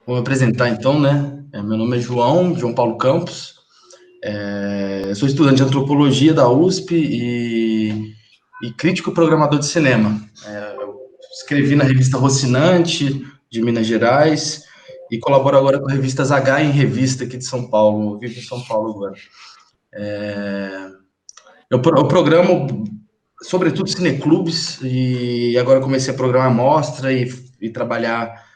Vou me apresentar então, né? Meu nome é João Paulo Campos. Eu sou estudante de antropologia da USP e crítico programador de cinema. Eu escrevi na revista Rocinante, de Minas Gerais, e colaboro agora com a revista H em Revista aqui de São Paulo. Eu vivo em São Paulo agora. Eu programo, sobretudo, cineclubes, e agora comecei a programar mostra e trabalhar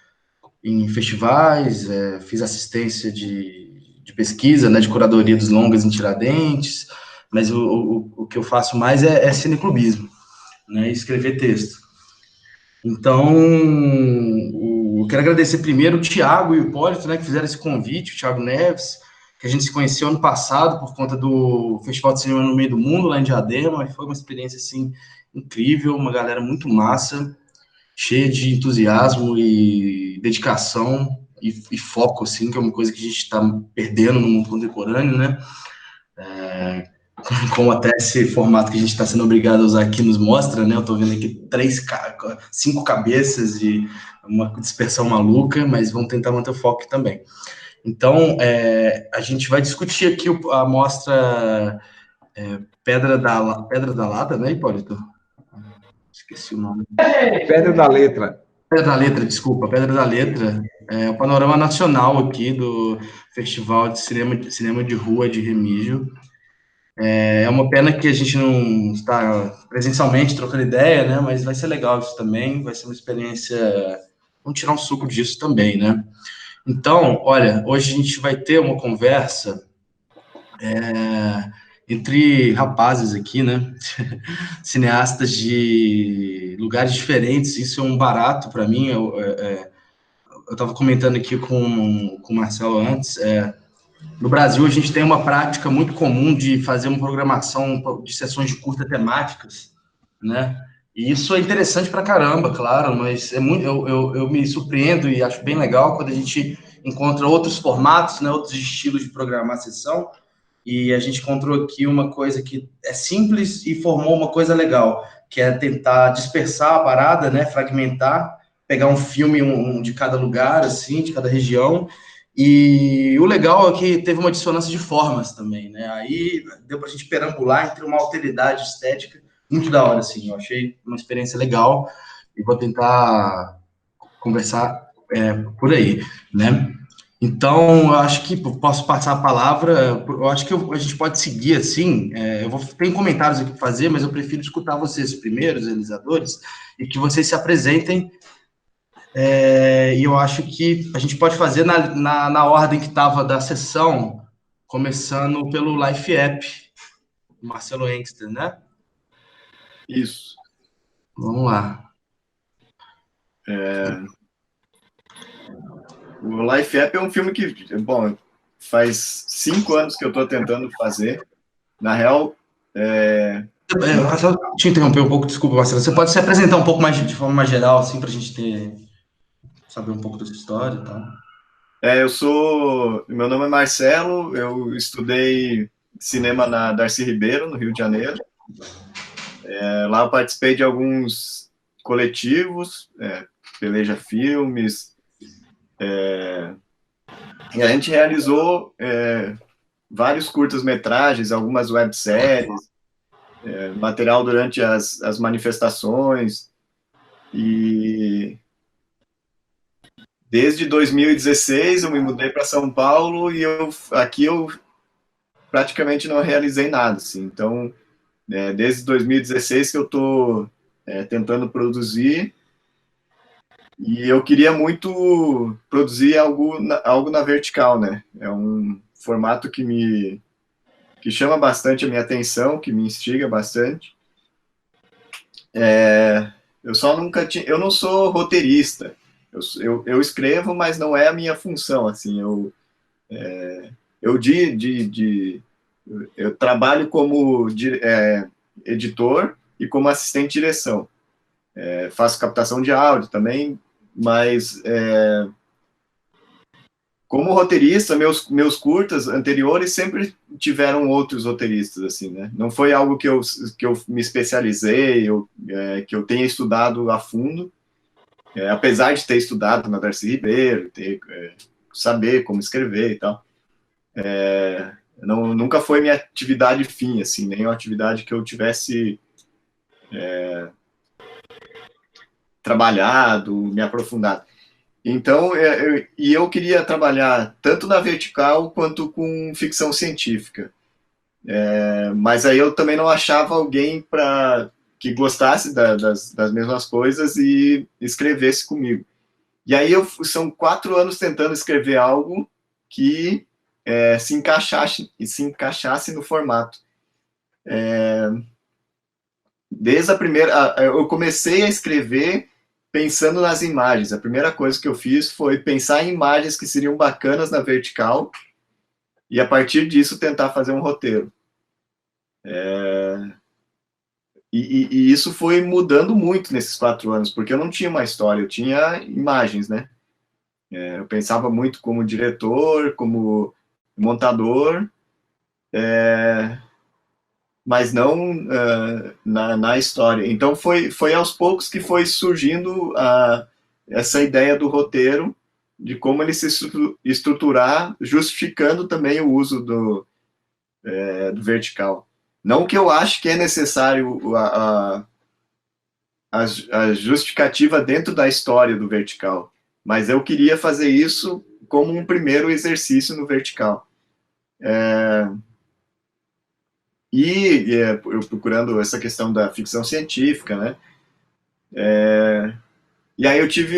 em festivais, fiz assistência de pesquisa, né, de curadoria dos longas em Tiradentes, mas o que eu faço mais é cineclubismo, né, escrever texto. Então, eu quero agradecer primeiro o Thiago e o Hipólito, né, que fizeram esse convite, o Thiago Neves, que a gente se conheceu ano passado por conta do Festival de Cinema no Meio do Mundo, lá em Diadema, e foi uma experiência, assim, incrível, uma galera muito massa, cheia de entusiasmo e dedicação e foco, assim, que é uma coisa que a gente está perdendo no mundo contemporâneo, né? Como até esse formato que a gente está sendo obrigado a usar aqui nos mostra, né? Eu estou vendo aqui 5 cabeças e uma dispersão maluca, mas vamos tentar manter o foco também. Então, a gente vai discutir aqui a mostra Pedra da Lata, né, Hipólito? Esqueci o nome. Pedra da Letra. Pedra da Letra, desculpa, Pedra da Letra. É o panorama nacional aqui do Festival de Cinema de Rua de Remígio. É uma pena que a gente não está presencialmente trocando ideia, né? Mas vai ser legal isso também, vai ser uma experiência. Vamos tirar um suco disso também, né? Então, olha, hoje a gente vai ter uma conversa entre rapazes aqui, né? Cineastas de lugares diferentes. Isso é um barato para mim. Eu estava comentando aqui com o Marcelo antes. No Brasil, a gente tem uma prática muito comum de fazer uma programação de sessões de curta temáticas, né? E isso é interessante pra caramba, claro, mas eu me surpreendo e acho bem legal quando a gente encontra outros formatos, né, outros estilos de programar a sessão, e a gente encontrou aqui uma coisa que é simples e formou uma coisa legal, que é tentar dispersar a parada, né, fragmentar, pegar um filme de cada lugar, assim, de cada região, e o legal é que teve uma dissonância de formas também, né? Aí deu pra gente perambular entre uma alteridade estética muito da hora, assim. Eu achei uma experiência legal e vou tentar conversar por aí, né? Então, eu acho que posso passar a palavra. Eu acho que a gente pode seguir assim. Tenho comentários aqui para fazer, mas eu prefiro escutar vocês primeiro, os realizadores, e que vocês se apresentem e eu acho que a gente pode fazer na ordem que estava da sessão, começando pelo Life App, Marcelo Engster, né? Isso. Vamos lá. O Life App é um filme que, bom, faz 5 anos que eu estou tentando fazer. Na real, Só te interromper um pouco, desculpa, Marcelo. Você pode se apresentar um pouco mais de forma mais geral, assim, para a gente saber um pouco da sua história e tal. Meu nome é Marcelo, eu estudei cinema na Darcy Ribeiro, no Rio de Janeiro. Lá eu participei de alguns coletivos, Peleja Filmes, e a gente realizou vários curtas-metragens, algumas webséries, material durante as manifestações, e desde 2016 eu me mudei para São Paulo e aqui eu praticamente não realizei nada, assim. Então, desde 2016 que eu estou tentando produzir, e eu queria muito produzir algo na vertical, né? É um formato que chama bastante a minha atenção, que me instiga bastante. Eu só nunca tinha, eu não sou roteirista. Eu escrevo, mas não é a minha função, assim. Eu trabalho como editor e como assistente de direção. Faço captação de áudio também, mas como roteirista, meus curtas anteriores sempre tiveram outros roteiristas, assim, né? Não foi algo que eu me especializei, que eu tenha estudado a fundo. apesar de ter estudado na Darcy Ribeiro, saber como escrever e tal, nunca foi minha atividade fim, assim, nem uma atividade que eu tivesse trabalhado, me aprofundado. Então, eu queria trabalhar tanto na vertical quanto com ficção científica. Mas aí eu também não achava alguém que gostasse das mesmas coisas e escrevesse comigo. E aí são 4 anos tentando escrever algo que se encaixasse no formato. Desde a primeira, eu comecei a escrever pensando nas imagens. A primeira coisa que eu fiz foi pensar em imagens que seriam bacanas na vertical e a partir disso tentar fazer um roteiro. E isso foi mudando muito nesses 4 anos, porque eu não tinha uma história, eu tinha imagens, né? Eu pensava muito como diretor, como montador, mas não na história. Então foi aos poucos que foi surgindo essa ideia do roteiro, de como ele se estruturar, justificando também o uso do vertical. Não que eu acho que é necessário a justificativa dentro da história do vertical, mas eu queria fazer isso como um primeiro exercício no vertical. Eu procurando essa questão da ficção científica, né? E aí eu tive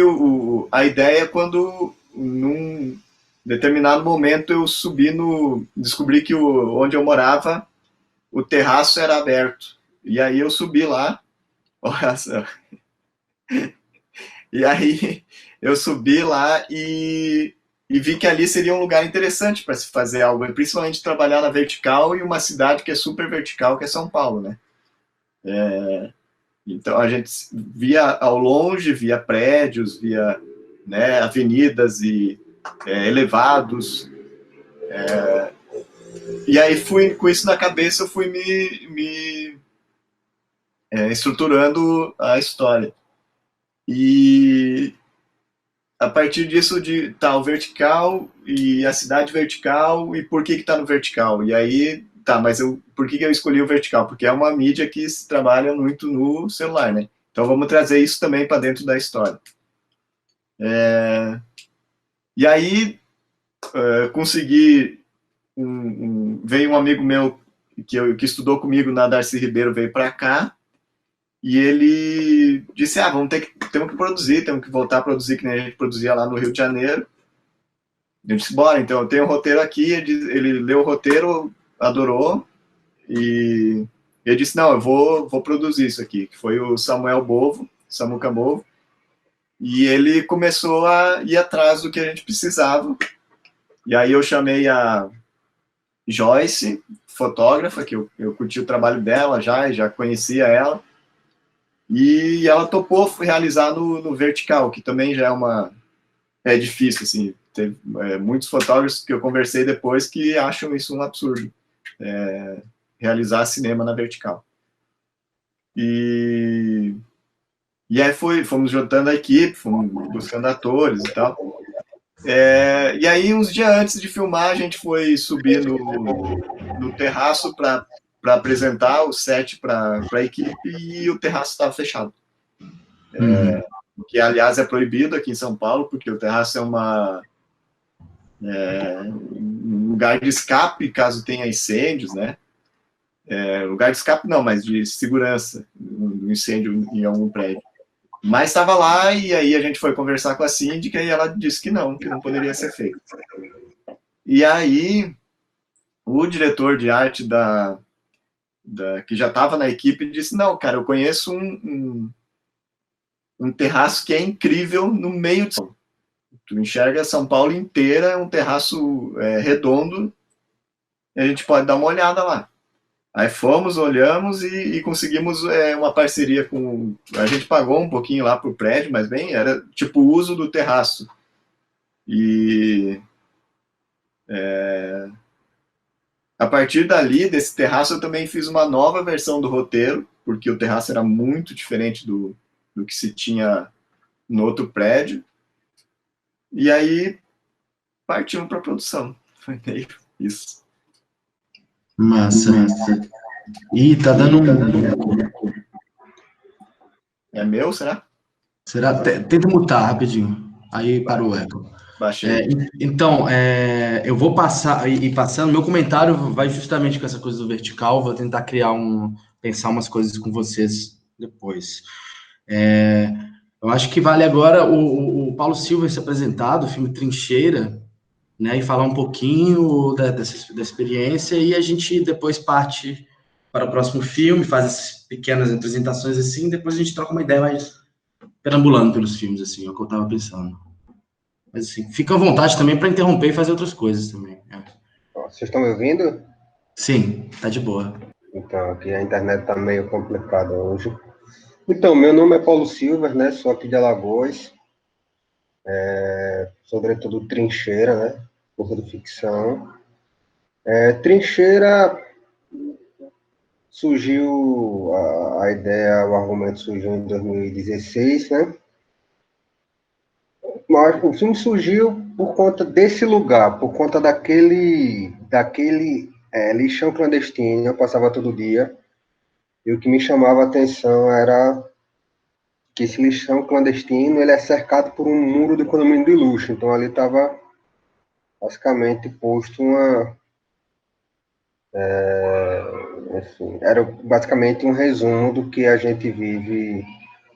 a ideia quando, num determinado momento, eu descobri que onde eu morava, o terraço era aberto. E aí eu subi lá, olha só. E aí eu subi lá e vi que ali seria um lugar interessante para se fazer algo, principalmente trabalhar na vertical e uma cidade que é super vertical, que é São Paulo, né? Então a gente via ao longe, via prédios, via, né, avenidas e elevados. E aí com isso na cabeça eu fui me estruturando a história. E a partir disso o vertical e a cidade vertical e por que está no vertical. E aí, mas por que eu escolhi o vertical? Porque é uma mídia que se trabalha muito no celular, né? Então vamos trazer isso também para dentro da história. E aí consegui, veio um amigo meu que estudou comigo na Darcy Ribeiro, veio para cá, e ele disse, temos que produzir, temos que voltar a produzir que nem a gente produzia lá no Rio de Janeiro. Eu disse, bora, então eu tenho um roteiro aqui, ele leu o roteiro, adorou, e ele disse, não, eu vou produzir isso aqui, que foi o Samuca Bovo, e ele começou a ir atrás do que a gente precisava, e aí eu chamei a Joyce, fotógrafa, que eu curti o trabalho dela já conhecia ela, e ela topou realizar no vertical, que também já é difícil, assim, tem muitos fotógrafos que eu conversei depois que acham isso um absurdo, realizar cinema na vertical. E aí fomos juntando a equipe, fomos buscando atores e tal. E aí, uns dias antes de filmar, a gente foi subir no terraço para apresentar o set para a equipe e o terraço estava fechado. Que, aliás, é proibido aqui em São Paulo, porque o terraço é um lugar de escape caso tenha incêndios, né? Lugar de escape não, mas de segurança do incêndio em algum prédio. Mas estava lá e aí a gente foi conversar com a síndica e ela disse que não poderia ser feito. E aí o diretor de arte que já estava na equipe disse, não, cara, eu conheço um terraço que é incrível no meio de São Paulo. Tu enxerga São Paulo inteira, é um terraço redondo, e a gente pode dar uma olhada lá. Aí fomos, olhamos e conseguimos uma parceria com... A gente pagou um pouquinho lá pro prédio, mas bem, era tipo o uso do terraço. E a partir dali, desse terraço, eu também fiz uma nova versão do roteiro, porque o terraço era muito diferente do que se tinha no outro prédio, e aí partimos para a produção. Foi meio isso. Massa. Ih, tá dando um... É meu, será? Será? Tenta mutar rapidinho. Aí para o eco. Baixei. Então, eu vou passar e passando. Meu comentário vai justamente com essa coisa do vertical. Vou tentar pensar umas coisas com vocês depois. Eu acho que vale agora o Paulo Silva se apresentar do filme Trincheira, né, e falar um pouquinho dessa experiência, e a gente depois parte para o próximo filme, faz essas pequenas apresentações assim, depois a gente troca uma ideia mais perambulando pelos filmes, assim, é o que eu estava pensando. Mas assim, fica à vontade também para interromper e fazer outras coisas também. Vocês estão me ouvindo? Sim, tá de boa. Então, aqui a internet tá meio complicada hoje. Então, meu nome é Paulo Silva, né? Sou aqui de Alagoas. Sobretudo Trincheira, né? Curso de ficção. Trincheira surgiu, a ideia, o argumento surgiu em 2016, né? Mas o filme surgiu por conta desse lugar, por conta daquele lixão clandestino. Eu passava todo dia. E o que me chamava a atenção era que esse lixão clandestino ele é cercado por um muro de condomínio de luxo. Então ali estava basicamente posto enfim, era basicamente um resumo do que a gente vive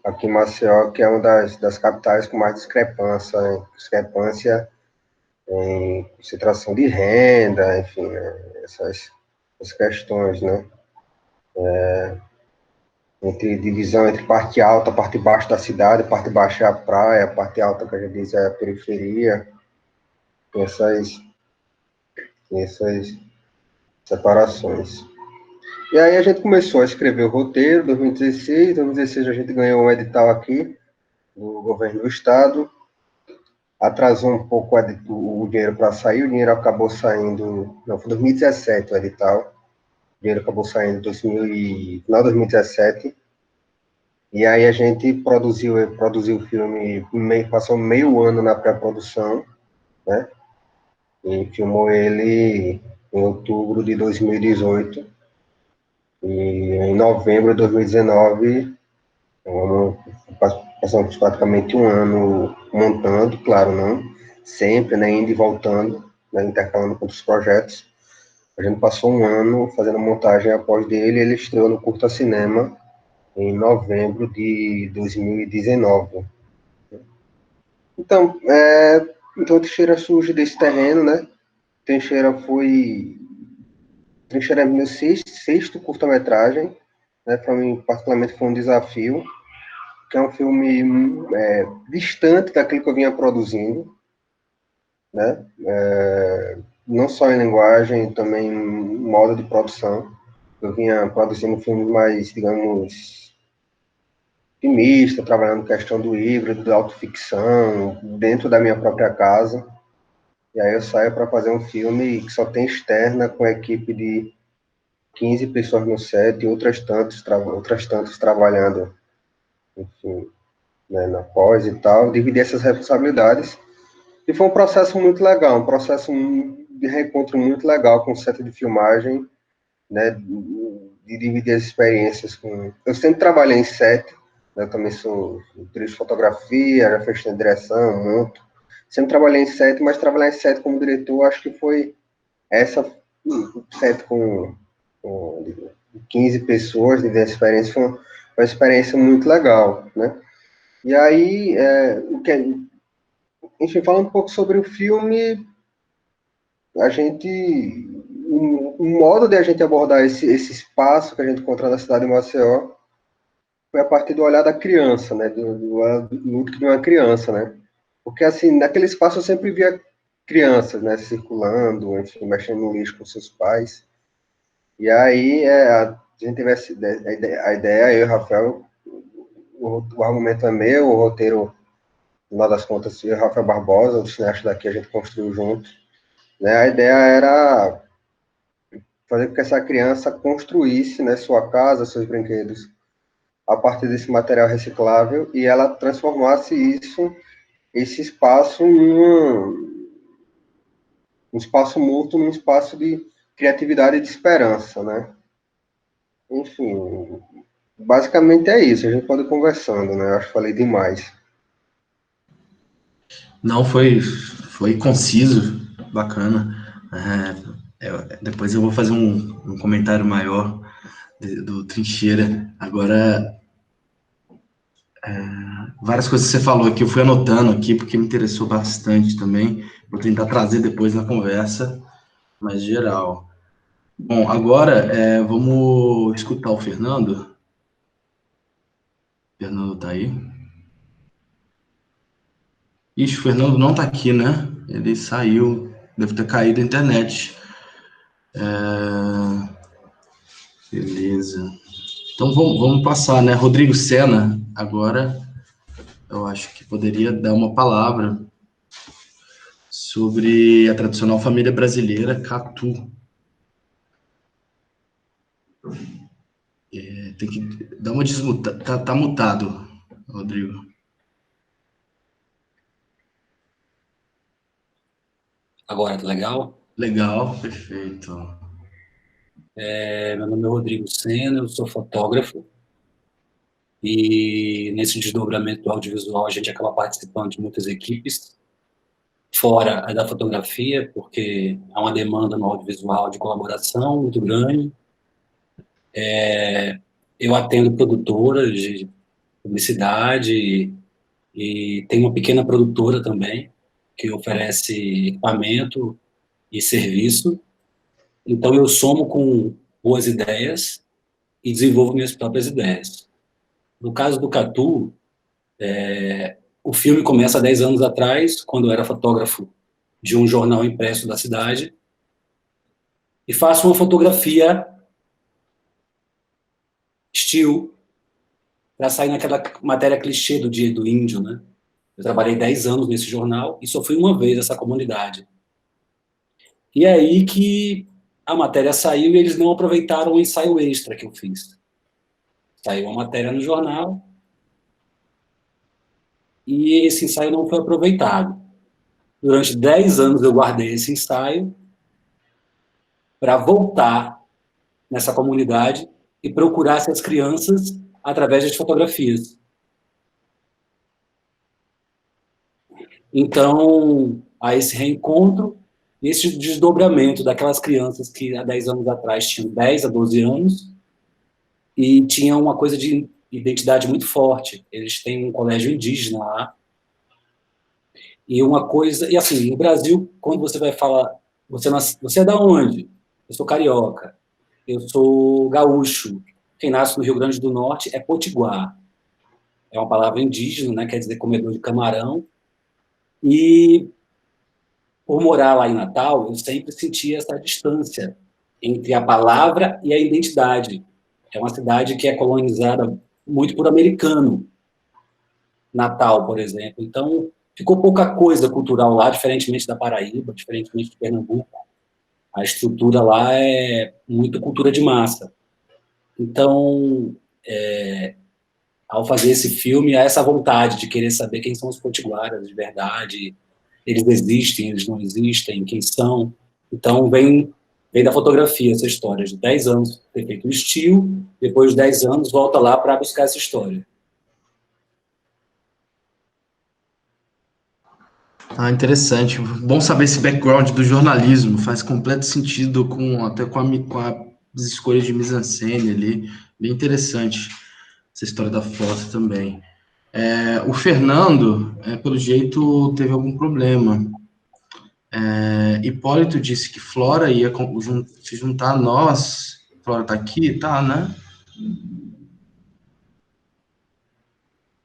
aqui em Maceió, que é uma das capitais com mais discrepância em concentração de renda, enfim, né, essas questões, né? Entre divisão entre parte alta, parte baixa da cidade, parte baixa é a praia, a parte alta que a gente diz é a periferia, tem essas separações. E aí a gente começou a escrever o roteiro, 2016 a gente ganhou um edital aqui do governo do estado, atrasou um pouco o dinheiro para sair, o dinheiro acabou saindo, não, foi 2017 o edital, o dinheiro acabou saindo no final de 2017, e aí a gente produziu o filme, passou meio ano na pré-produção, né? E filmou ele em outubro de 2018. E em novembro de 2019, passamos praticamente um ano montando, claro, não sempre, né? Indo e voltando, né, intercalando com outros projetos. A gente passou um ano fazendo a montagem após dele, e ele estreou no Curta Cinema em novembro de 2019. Então, Trincheira surge desse terreno, né? Trincheira é meu sexto curta-metragem, né? Para mim, particularmente, foi um desafio, que é um filme distante daquilo que eu vinha produzindo, né? Não só em linguagem, também em modo de produção. Eu vinha produzindo filmes mais, digamos, otimista, trabalhando questão do híbrido, da autoficção, dentro da minha própria casa. E aí eu saio para fazer um filme que só tem externa, com a equipe de 15 pessoas no set e outras tantas trabalhando, enfim, né, na pós e tal, dividir essas responsabilidades. E foi um processo muito legal, um processo de reencontro muito legal com o set de filmagem, né, de dividir as experiências com... Eu sempre trabalhei em set, né, eu também sou atriz de fotografia, já fechei em direção, monto. Sempre trabalhei em set, mas trabalhar em set como diretor, acho que foi essa set com 15 pessoas, de experiência, foi uma experiência muito legal, né? E aí, enfim, falando um pouco sobre o filme, a gente, um modo de a gente abordar esse espaço que a gente encontra na cidade de Maceió foi a partir do olhar da criança, né? Do lúdico de uma criança, né? Porque, assim, naquele espaço eu sempre via crianças, né? Circulando, enfim, mexendo no lixo com seus pais. E aí, a gente teve a ideia, eu e o Rafael, o argumento é meu, o roteiro, no final das contas, eu e o Rafael Barbosa, o cineasta daqui, a gente construiu junto. Né? A ideia era fazer com que essa criança construísse, né, sua casa, seus brinquedos, a partir desse material reciclável e ela transformasse esse espaço um espaço mútuo, num espaço de criatividade e de esperança, né? Enfim, basicamente é isso. A gente pode ir conversando, né? Eu acho que falei demais. Não, foi conciso, bacana. Depois eu vou fazer um comentário maior do Trincheira. Agora, várias coisas que você falou aqui, eu fui anotando aqui, porque me interessou bastante também. Vou tentar trazer depois na conversa, mais geral. Bom, agora vamos escutar o Fernando. O Fernando tá aí? Ixi, o Fernando não tá aqui, né? Ele saiu, deve ter caído a internet. Beleza. Então vamos passar, né? Rodrigo Sena, agora eu acho que poderia dar uma palavra sobre a tradicional família brasileira Catu. Tem que dar uma desmutada. Tá mutado, Rodrigo. Agora, tá legal? Legal, perfeito. Meu nome é Rodrigo Sena, eu sou fotógrafo e nesse desdobramento do audiovisual a gente acaba participando de muitas equipes, fora a da fotografia, porque há uma demanda no audiovisual de colaboração muito grande. Eu atendo produtoras de publicidade e tenho uma pequena produtora também, que oferece equipamento e serviço. Então eu somo com boas ideias e desenvolvo minhas próprias ideias. No caso do Catu, o filme começa há 10 anos atrás, quando eu era fotógrafo de um jornal impresso da cidade, e faço uma fotografia estilo, para sair naquela matéria clichê do dia do índio, né? Eu trabalhei 10 anos nesse jornal e só fui uma vez nessa comunidade. E é aí que a matéria saiu e eles não aproveitaram o ensaio extra que eu fiz. Saiu a matéria no jornal e esse ensaio não foi aproveitado. Durante 10 anos eu guardei esse ensaio para voltar nessa comunidade e procurar essas crianças através das fotografias. Então, há esse reencontro, esse desdobramento daquelas crianças que há 10 anos atrás tinham 10 a 12 anos e tinham uma coisa de identidade muito forte. Eles têm um colégio indígena lá. E uma coisa... E assim, no Brasil, quando você vai falar... Você é da onde? Eu sou carioca. Eu sou gaúcho. Quem nasce no Rio Grande do Norte é potiguar. É uma palavra indígena, né? Quer dizer comedor de camarão. E por morar lá em Natal, eu sempre senti essa distância entre a palavra e a identidade. É uma cidade que é colonizada muito por americano. Natal, por exemplo. Então, ficou pouca coisa cultural lá, diferentemente da Paraíba, diferentemente de Pernambuco. A estrutura lá é muito cultura de massa. Então, ao fazer esse filme, há essa vontade de querer saber quem são os potiguaras de verdade, eles existem, eles não existem, quem são. Então, vem da fotografia essa história, de 10 anos ter feito o estilo, depois de 10 anos volta lá para buscar essa história. Ah, interessante. Bom saber esse background do jornalismo. Faz completo sentido até com as escolhas de mise-en-scène ali. Bem interessante essa história da foto também. O Fernando, pelo jeito, teve algum problema. Hipólito disse que Flora ia se juntar a nós. Flora tá aqui? Tá, né?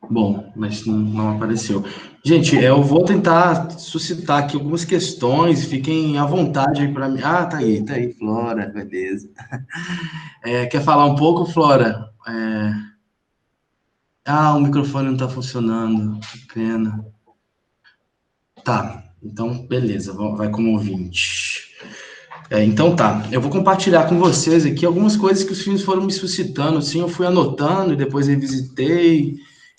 Bom, mas não apareceu. Gente, eu vou tentar suscitar aqui algumas questões, fiquem à vontade aí para mim. Ah, tá aí, Flora, beleza. Quer falar um pouco, Flora? O microfone não está funcionando, que pena. Tá, então beleza, vai como ouvinte. Então tá, eu vou compartilhar com vocês aqui algumas coisas que os filmes foram me suscitando, assim, eu fui anotando e depois revisitei,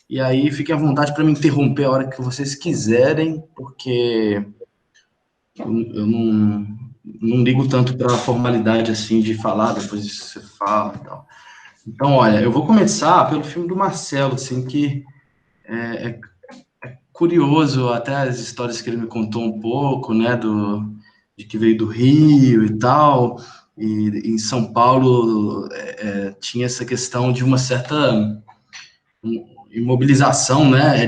e aí fiquem à vontade para me interromper a hora que vocês quiserem, porque eu não ligo tanto para a formalidade, assim, de falar, depois você fala e tal. Então, olha, eu vou começar pelo filme do Marcelo, assim, que é curioso, até as histórias que ele me contou um pouco, né, de que veio do Rio e tal, e em São Paulo tinha essa questão de uma certa imobilização, né,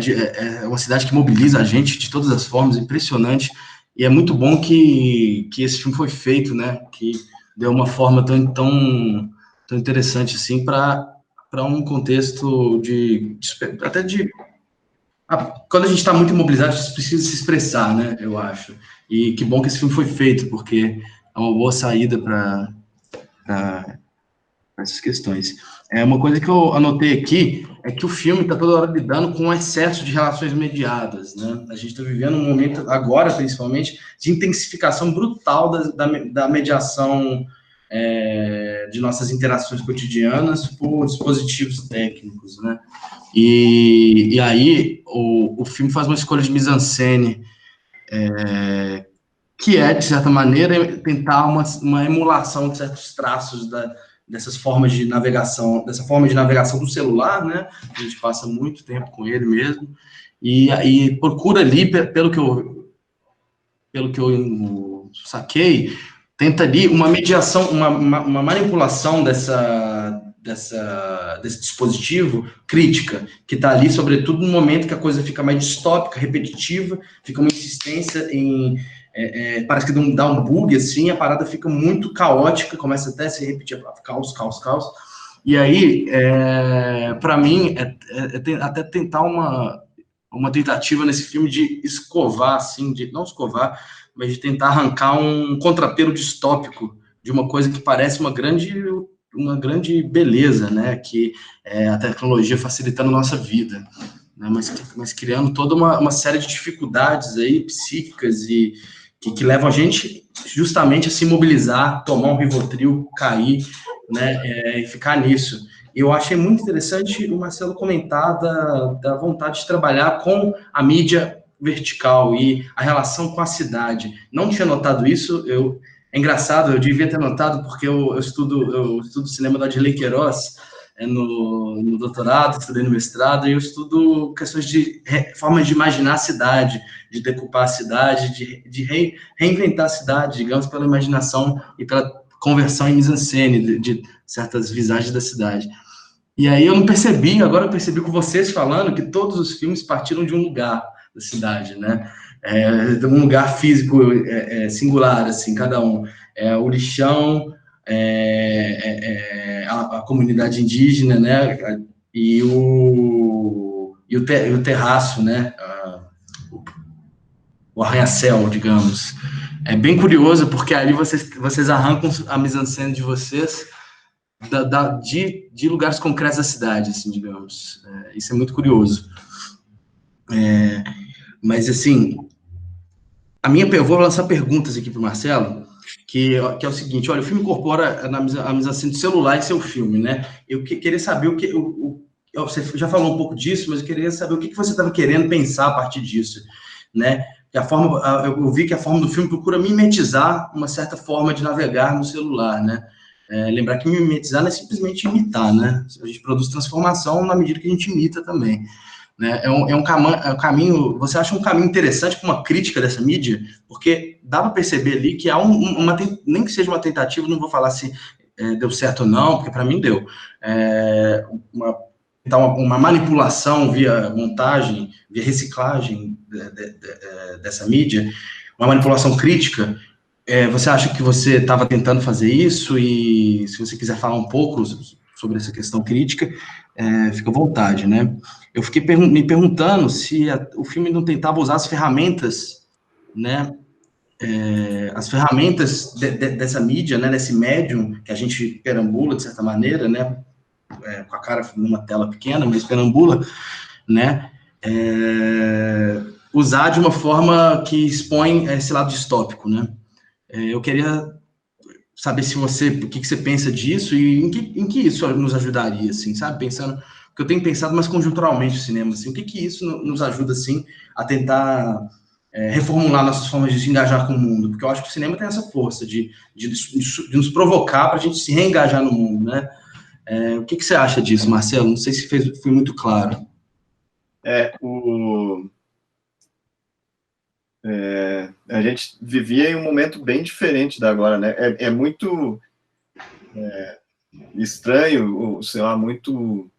é uma cidade que mobiliza a gente de todas as formas, impressionante, e é muito bom que esse filme foi feito, né, que deu uma forma tão interessante, assim, para um contexto até de quando a gente está muito imobilizado, a gente precisa se expressar, né? Eu acho. E que bom que esse filme foi feito, porque é uma boa saída para essas questões. Uma coisa que eu anotei aqui é que o filme está toda hora lidando com um excesso de relações mediadas, né? A gente está vivendo um momento, agora principalmente, de intensificação brutal da mediação de nossas interações cotidianas por dispositivos técnicos, né? E aí o filme faz uma escolha de mise-en-scène que de certa maneira, tentar uma emulação de certos traços dessas formas de navegação, dessa forma de navegação do celular, né? A gente passa muito tempo com ele mesmo, e procura ali, pelo que eu saquei, tenta ali uma mediação, uma manipulação desse dispositivo crítica, que está ali, sobretudo no momento que a coisa fica mais distópica, repetitiva, fica uma insistência em... parece que dá um bug, assim, a parada fica muito caótica, começa até a se repetir, caos. E aí, para mim, até tentar uma tentativa nesse filme de escovar, assim, não escovar, mas de tentar arrancar um contrapelo distópico de uma coisa que parece uma grande beleza, né, que é a tecnologia facilitando a nossa vida, né, mas criando toda uma série de dificuldades aí, psíquicas, e que levam a gente justamente a se mobilizar, tomar um Rivotril, cair, né, e ficar nisso. Eu achei muito interessante o Marcelo comentar da vontade de trabalhar com a mídia vertical e a relação com a cidade. Não tinha notado isso, é engraçado, eu devia ter notado, porque eu estudo cinema da Adley Queiroz no doutorado, estudei no mestrado, e eu estudo questões de formas de imaginar a cidade, de decupar a cidade, de reinventar a cidade, digamos, pela imaginação e pela conversão em mise-en-scène de certas visagens da cidade. E aí eu não percebi, agora eu percebi com vocês falando que todos os filmes partiram de um lugar da cidade, né? De um lugar físico singular, assim, cada um. O lixão, a comunidade indígena, né? E o terraço, né? O arranha-céu, digamos. É bem curioso, porque ali vocês arrancam a mise-en-scène de vocês de lugares concretos da cidade, assim, digamos. Isso é muito curioso. Mas, assim, eu vou lançar perguntas aqui para o Marcelo, que é o seguinte: olha, o filme incorpora a mise-en-scène do celular em seu filme, né? Eu queria saber você já falou um pouco disso, mas eu queria saber o que você estava querendo pensar a partir disso, né? Eu vi que a forma do filme procura mimetizar uma certa forma de navegar no celular, né? Lembrar que mimetizar não é simplesmente imitar, né? A gente produz transformação na medida que a gente imita também, né? É um caminho. Você acha um caminho interessante para uma crítica dessa mídia? Porque dá para perceber ali que há nem que seja uma tentativa, não vou falar se deu certo ou não, porque para mim deu. Uma manipulação via montagem, via reciclagem dessa mídia, uma manipulação crítica. Você acha que você estava tentando fazer isso? E se você quiser falar um pouco sobre essa questão crítica, fica à vontade, né? Eu fiquei me perguntando se o filme não tentava usar as ferramentas, né? As ferramentas dessa mídia, né? Desse médium que a gente perambula, de certa maneira, né? Com a cara numa tela pequena, mas perambula, né? Usar de uma forma que expõe esse lado distópico, né? Eu queria saber se você, o que você pensa disso e em que isso nos ajudaria, assim, sabe? Pensando, porque eu tenho pensado mais conjunturalmente no cinema, assim, o que isso nos ajuda, assim, a tentar reformular nossas formas de se engajar com o mundo, porque eu acho que o cinema tem essa força de nos provocar para a gente se reengajar no mundo, né? O que você acha disso, Marcelo? Não sei se foi muito claro. A gente vivia em um momento bem diferente da agora, né? É muito estranho, sei lá, muito...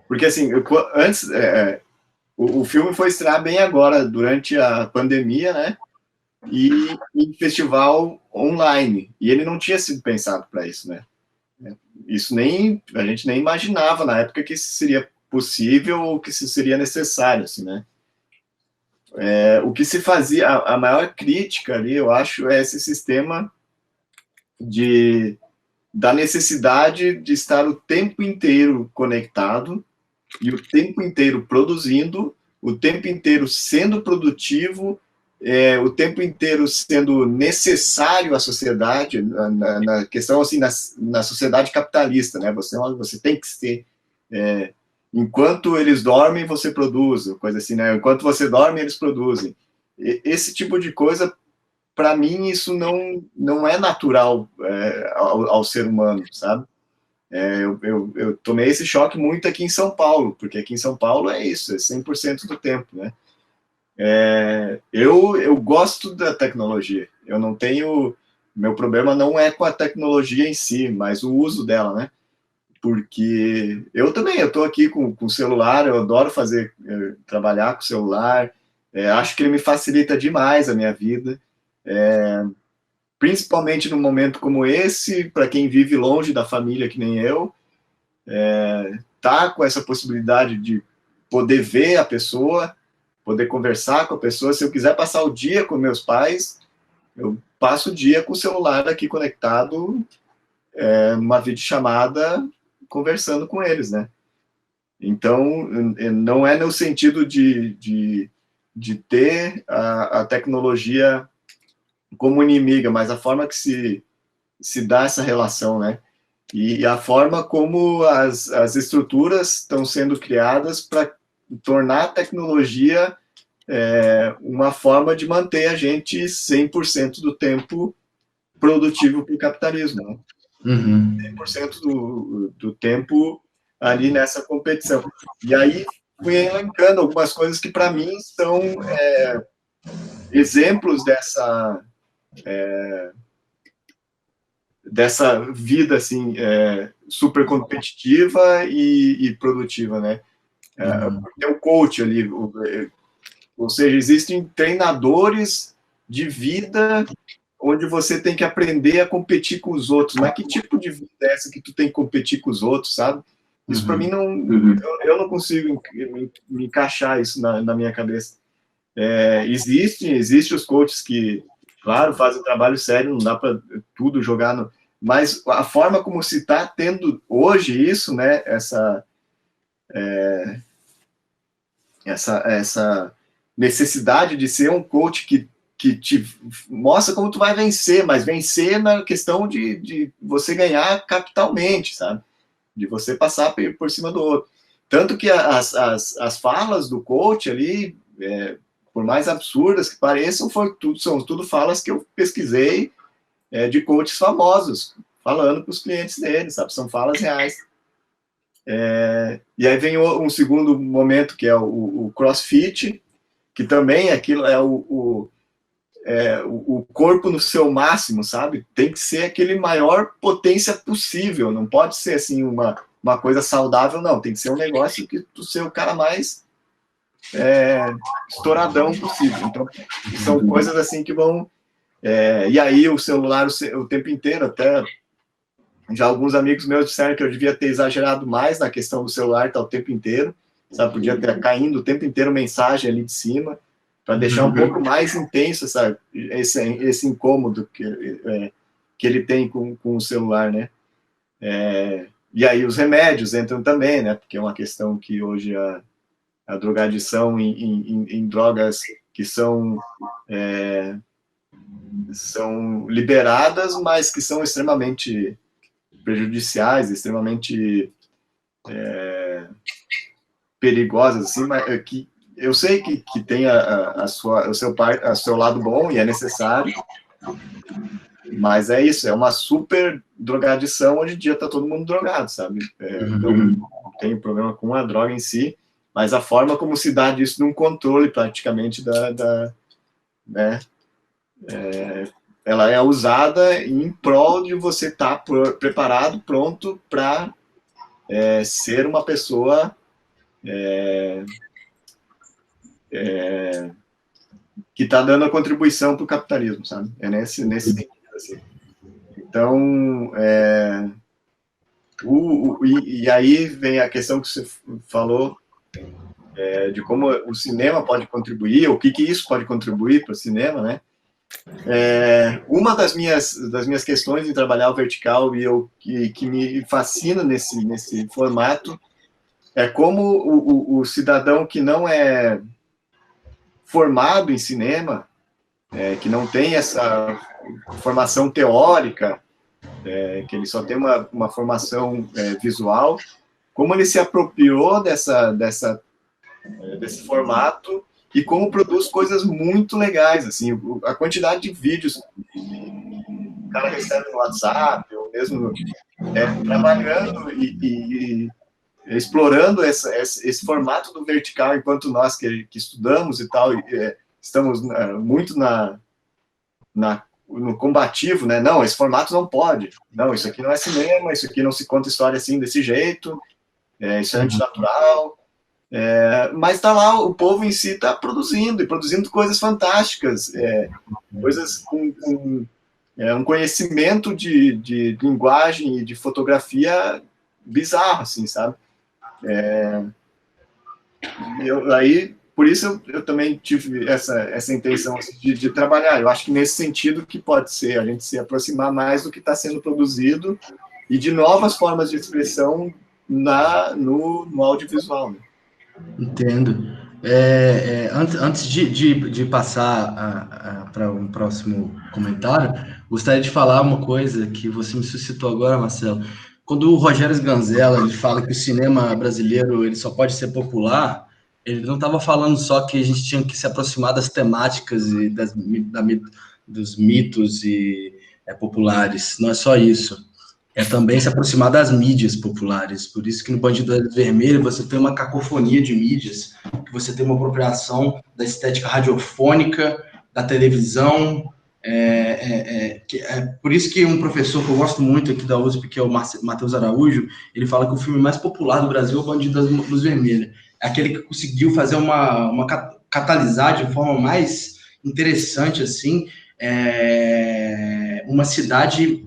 porque, assim, antes... o filme foi estrear bem agora, durante a pandemia, né? E em festival online. E ele não tinha sido pensado para isso, né? Isso a gente nem imaginava na época que isso seria possível ou que isso seria necessário, assim, né? O que se fazia, a maior crítica ali, eu acho, é esse sistema da necessidade de estar o tempo inteiro conectado e o tempo inteiro produzindo, o tempo inteiro sendo produtivo, o tempo inteiro sendo necessário à sociedade, na questão assim, na sociedade capitalista, né? Você tem que ser... enquanto eles dormem, você produz, coisa assim, né? Enquanto você dorme, eles produzem. Esse tipo de coisa, para mim, isso não é natural ao ser humano, sabe? Eu tomei esse choque muito aqui em São Paulo, porque aqui em São Paulo é isso, é 100% do tempo, né? Eu gosto da tecnologia, eu não tenho... Meu problema não é com a tecnologia em si, mas o uso dela, né? Porque eu também, eu estou aqui com o celular, eu adoro trabalhar com o celular, acho que ele me facilita demais a minha vida, principalmente num momento como esse, para quem vive longe da família, que nem eu, tá com essa possibilidade de poder ver a pessoa, poder conversar com a pessoa. Se eu quiser passar o dia com meus pais, eu passo o dia com o celular aqui conectado, uma videochamada, conversando com eles, né? Então, não é no sentido de ter a tecnologia como inimiga, mas a forma que se dá essa relação, né? E a forma como as estruturas estão sendo criadas para tornar a tecnologia uma forma de manter a gente 100% do tempo produtivo para o capitalismo, né? 100% do tempo ali nessa competição. E aí fui elencando algumas coisas que, para mim, são exemplos dessa vida, assim, super competitiva e produtiva, né? Tem um coach ali, ou seja, existem treinadores de vida onde você tem que aprender a competir com os outros. Mas que tipo de vida é essa que tu tem que competir com os outros, sabe? Isso para mim não... Eu não consigo me encaixar isso na minha cabeça. Existem os coaches que, claro, fazem trabalho sério, não dá para tudo jogar no... Mas a forma como se está tendo hoje isso, né? Essa necessidade de ser um coach que te mostra como tu vai vencer, mas vencer na questão de você ganhar capitalmente, sabe? De você passar por cima do outro. Tanto que as falas do coach ali, por mais absurdas que pareçam, são tudo falas que eu pesquisei de coaches famosos, falando para os clientes deles, sabe? São falas reais. E aí vem um segundo momento, que é o CrossFit, que também aquilo é o corpo no seu máximo, sabe? Tem que ser aquele maior potência possível, não pode ser assim uma coisa saudável, não. Tem que ser um negócio que tu ser o cara mais estouradão possível. Então, são coisas assim que vão... e aí o celular o tempo inteiro, até já alguns amigos meus disseram que eu devia ter exagerado mais na questão do celular, tá o tempo inteiro, sabe? Podia ter caindo o tempo inteiro mensagem ali de cima, para deixar um pouco mais intenso esse incômodo que ele tem com o celular, né? E aí os remédios entram também, né? Porque é uma questão que hoje a drogadição em drogas que são são liberadas, mas que são extremamente prejudiciais, extremamente perigosas, assim, mas que eu sei que tem o seu lado bom e é necessário, mas é isso, é uma super drogadição. Hoje em dia tá todo mundo drogado, sabe? Não tem problema com a droga em si, mas a forma como se dá disso num controle praticamente né? Ela é usada em prol de você estar preparado, pronto para ser uma pessoa que está dando a contribuição para o capitalismo, sabe? É nesse sentido, assim. Então, e aí vem a questão que você falou de como o cinema pode contribuir, o que isso pode contribuir para o cinema, né? Uma das minhas questões em trabalhar o vertical e que me fascina nesse formato é como o cidadão que não é formado em cinema, que não tem essa formação teórica, que ele só tem uma formação visual, como ele se apropriou desse formato e como produz coisas muito legais, assim, a quantidade de vídeos que o cara recebe no WhatsApp, ou mesmo trabalhando e explorando esse formato do vertical, enquanto nós que estudamos e tal, estamos muito no combativo, né? Não, esse formato não pode. Não, isso aqui não é cinema, isso aqui não se conta história assim, desse jeito, isso é antinatural. Mas está lá, o povo em si está produzindo coisas fantásticas, coisas com um conhecimento de linguagem e de fotografia bizarro, assim, sabe? Por isso eu também tive essa intenção assim, de trabalhar. Eu acho que nesse sentido que pode ser a gente se aproximar mais do que está sendo produzido e de novas formas de expressão no audiovisual, né? Entendo. Antes de passar para um próximo comentário, gostaria de falar uma coisa que você me suscitou agora, Marcelo. Quando o Rogério Sganzella ele fala que o cinema brasileiro ele só pode ser popular, ele não estava falando só que a gente tinha que se aproximar das temáticas e dos mitos populares. Não é só isso. É também se aproximar das mídias populares. Por isso que no Bandido Vermelho você tem uma cacofonia de mídias, que você tem uma apropriação da estética radiofônica, da televisão. Por isso que um professor que eu gosto muito aqui da USP, que é o Matheus Araújo, ele fala que o filme mais popular do Brasil é o Bandido da Luz Vermelha. É aquele que conseguiu fazer catalisar de forma mais interessante, assim, uma cidade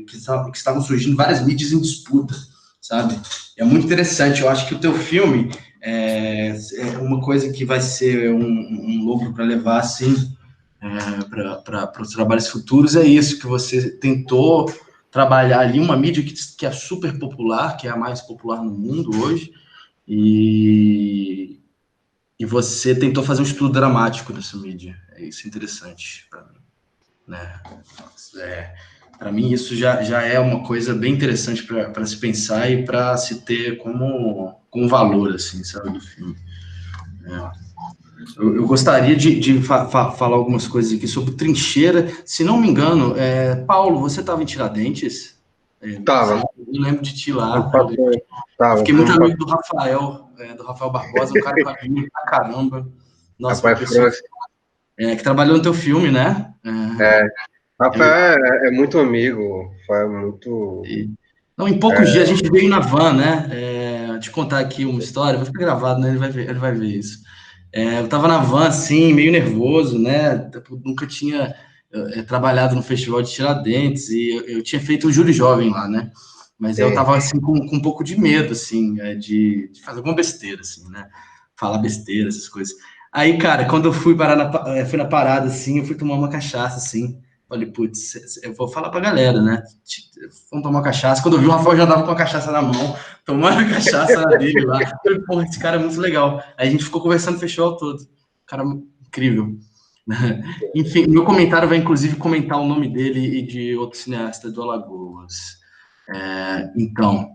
que estavam surgindo várias mídias em disputa, sabe? É muito interessante. Eu acho que o teu filme é uma coisa que vai ser um lucro para levar, assim, para os trabalhos futuros. É isso, que você tentou trabalhar ali uma mídia que é super popular, que é a mais popular no mundo hoje, e você tentou fazer um estudo dramático dessa mídia. Isso é interessante para mim, né? Para mim isso já é uma coisa bem interessante para se pensar e para se ter como valor, assim, sabe, do filme. Eu gostaria de falar algumas coisas aqui sobre Trincheira. Se não me engano, Paulo, você estava em Tiradentes? Tava. Eu lembro de ti lá. Fiquei muito amigo do Rafael Barbosa, um cara que eu pra caramba. Nossa, uma pessoa que trabalhou no teu filme, né? Rafael é muito amigo, foi muito... Não, em poucos dias a gente veio na van, né? Te contar aqui uma história, vai ficar gravado, né? Ele vai ver isso. Eu tava na van, assim, meio nervoso, né? Eu nunca tinha trabalhado no Festival de Tiradentes e eu tinha feito o Júri Jovem lá, né? Mas eu tava, assim, com um pouco de medo, assim, de fazer alguma besteira, assim, né? Falar besteira, essas coisas. Aí, cara, quando eu fui fui na parada, assim, eu fui tomar uma cachaça, assim. Falei, putz, eu vou falar pra galera, né? Vamos tomar uma cachaça. Quando eu vi, o Rafael já andava com a cachaça na mão, tomando a cachaça dele lá. Eu falei, porra, esse cara é muito legal. Aí a gente ficou conversando o festival todo. Cara incrível. Enfim, meu comentário vai inclusive comentar o nome dele e de outro cineasta do Alagoas. Então,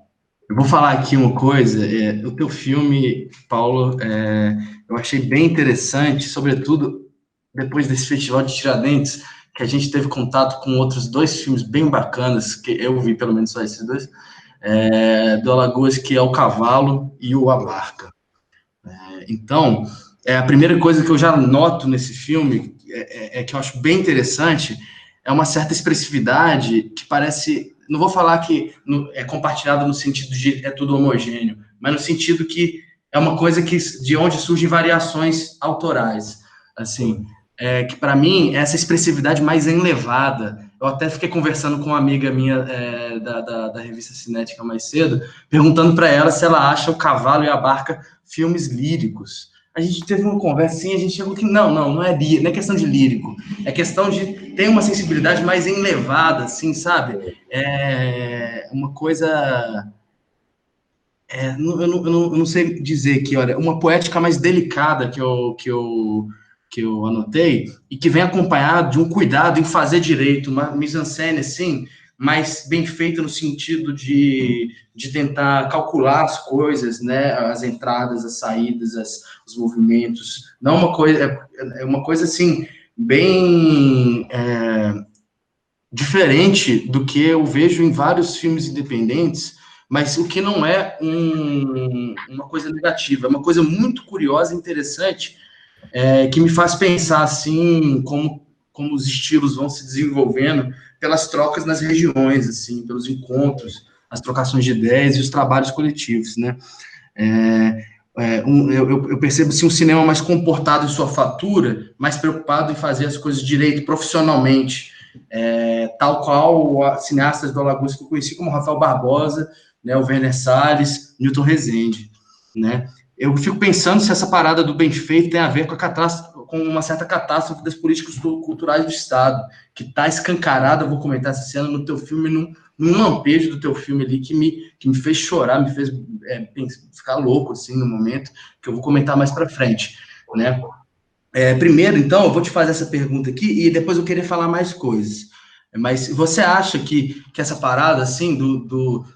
eu vou falar aqui uma coisa. O teu filme, Paulo, eu achei bem interessante, sobretudo depois desse festival de Tiradentes, que a gente teve contato com outros dois filmes bem bacanas, que eu vi pelo menos só esses dois, do Alagoas, que é O Cavalo e o A Barca. Então, a primeira coisa que eu já noto nesse filme, que eu acho bem interessante, é uma certa expressividade que parece, não vou falar que é compartilhada no sentido de é tudo homogêneo, mas no sentido que é uma coisa que de onde surgem variações autorais, assim, que para mim essa expressividade mais enlevada. Eu até fiquei conversando com uma amiga minha da revista Cinética mais cedo, perguntando para ela se ela acha O Cavalo e a Barca filmes líricos. A gente teve uma conversa assim, a gente chegou que não é questão de lírico, é questão de ter uma sensibilidade mais enlevada, assim, sabe? Uma coisa, eu não sei dizer que, olha, uma poética mais delicada que eu anotei e que vem acompanhado de um cuidado em fazer direito, uma mise-en-scène, assim, mais bem feita no sentido de tentar calcular as coisas, né, as entradas, as saídas, os movimentos, não uma coisa, é uma coisa, assim, bem diferente do que eu vejo em vários filmes independentes, mas o que não é uma coisa negativa, é uma coisa muito curiosa e interessante, que me faz pensar, assim, como os estilos vão se desenvolvendo pelas trocas nas regiões, assim, pelos encontros, as trocações de ideias e os trabalhos coletivos, né? Eu percebo, assim, um cinema mais comportado em sua fatura, mais preocupado em fazer as coisas direito, profissionalmente, tal qual cineastas do Alagoas que eu conheci, como Rafael Barbosa, né, o Werner Salles, Newton Rezende, né? Eu fico pensando se essa parada do bem feito tem a ver com uma certa catástrofe das políticas culturais do Estado, que está escancarada, vou comentar essa cena no teu filme, num lampejo do teu filme ali, que me fez chorar, me fez ficar louco, assim, no momento, que eu vou comentar mais para frente, né? Primeiro, então, eu vou te fazer essa pergunta aqui, e depois eu queria falar mais coisas. Mas você acha que essa parada, assim,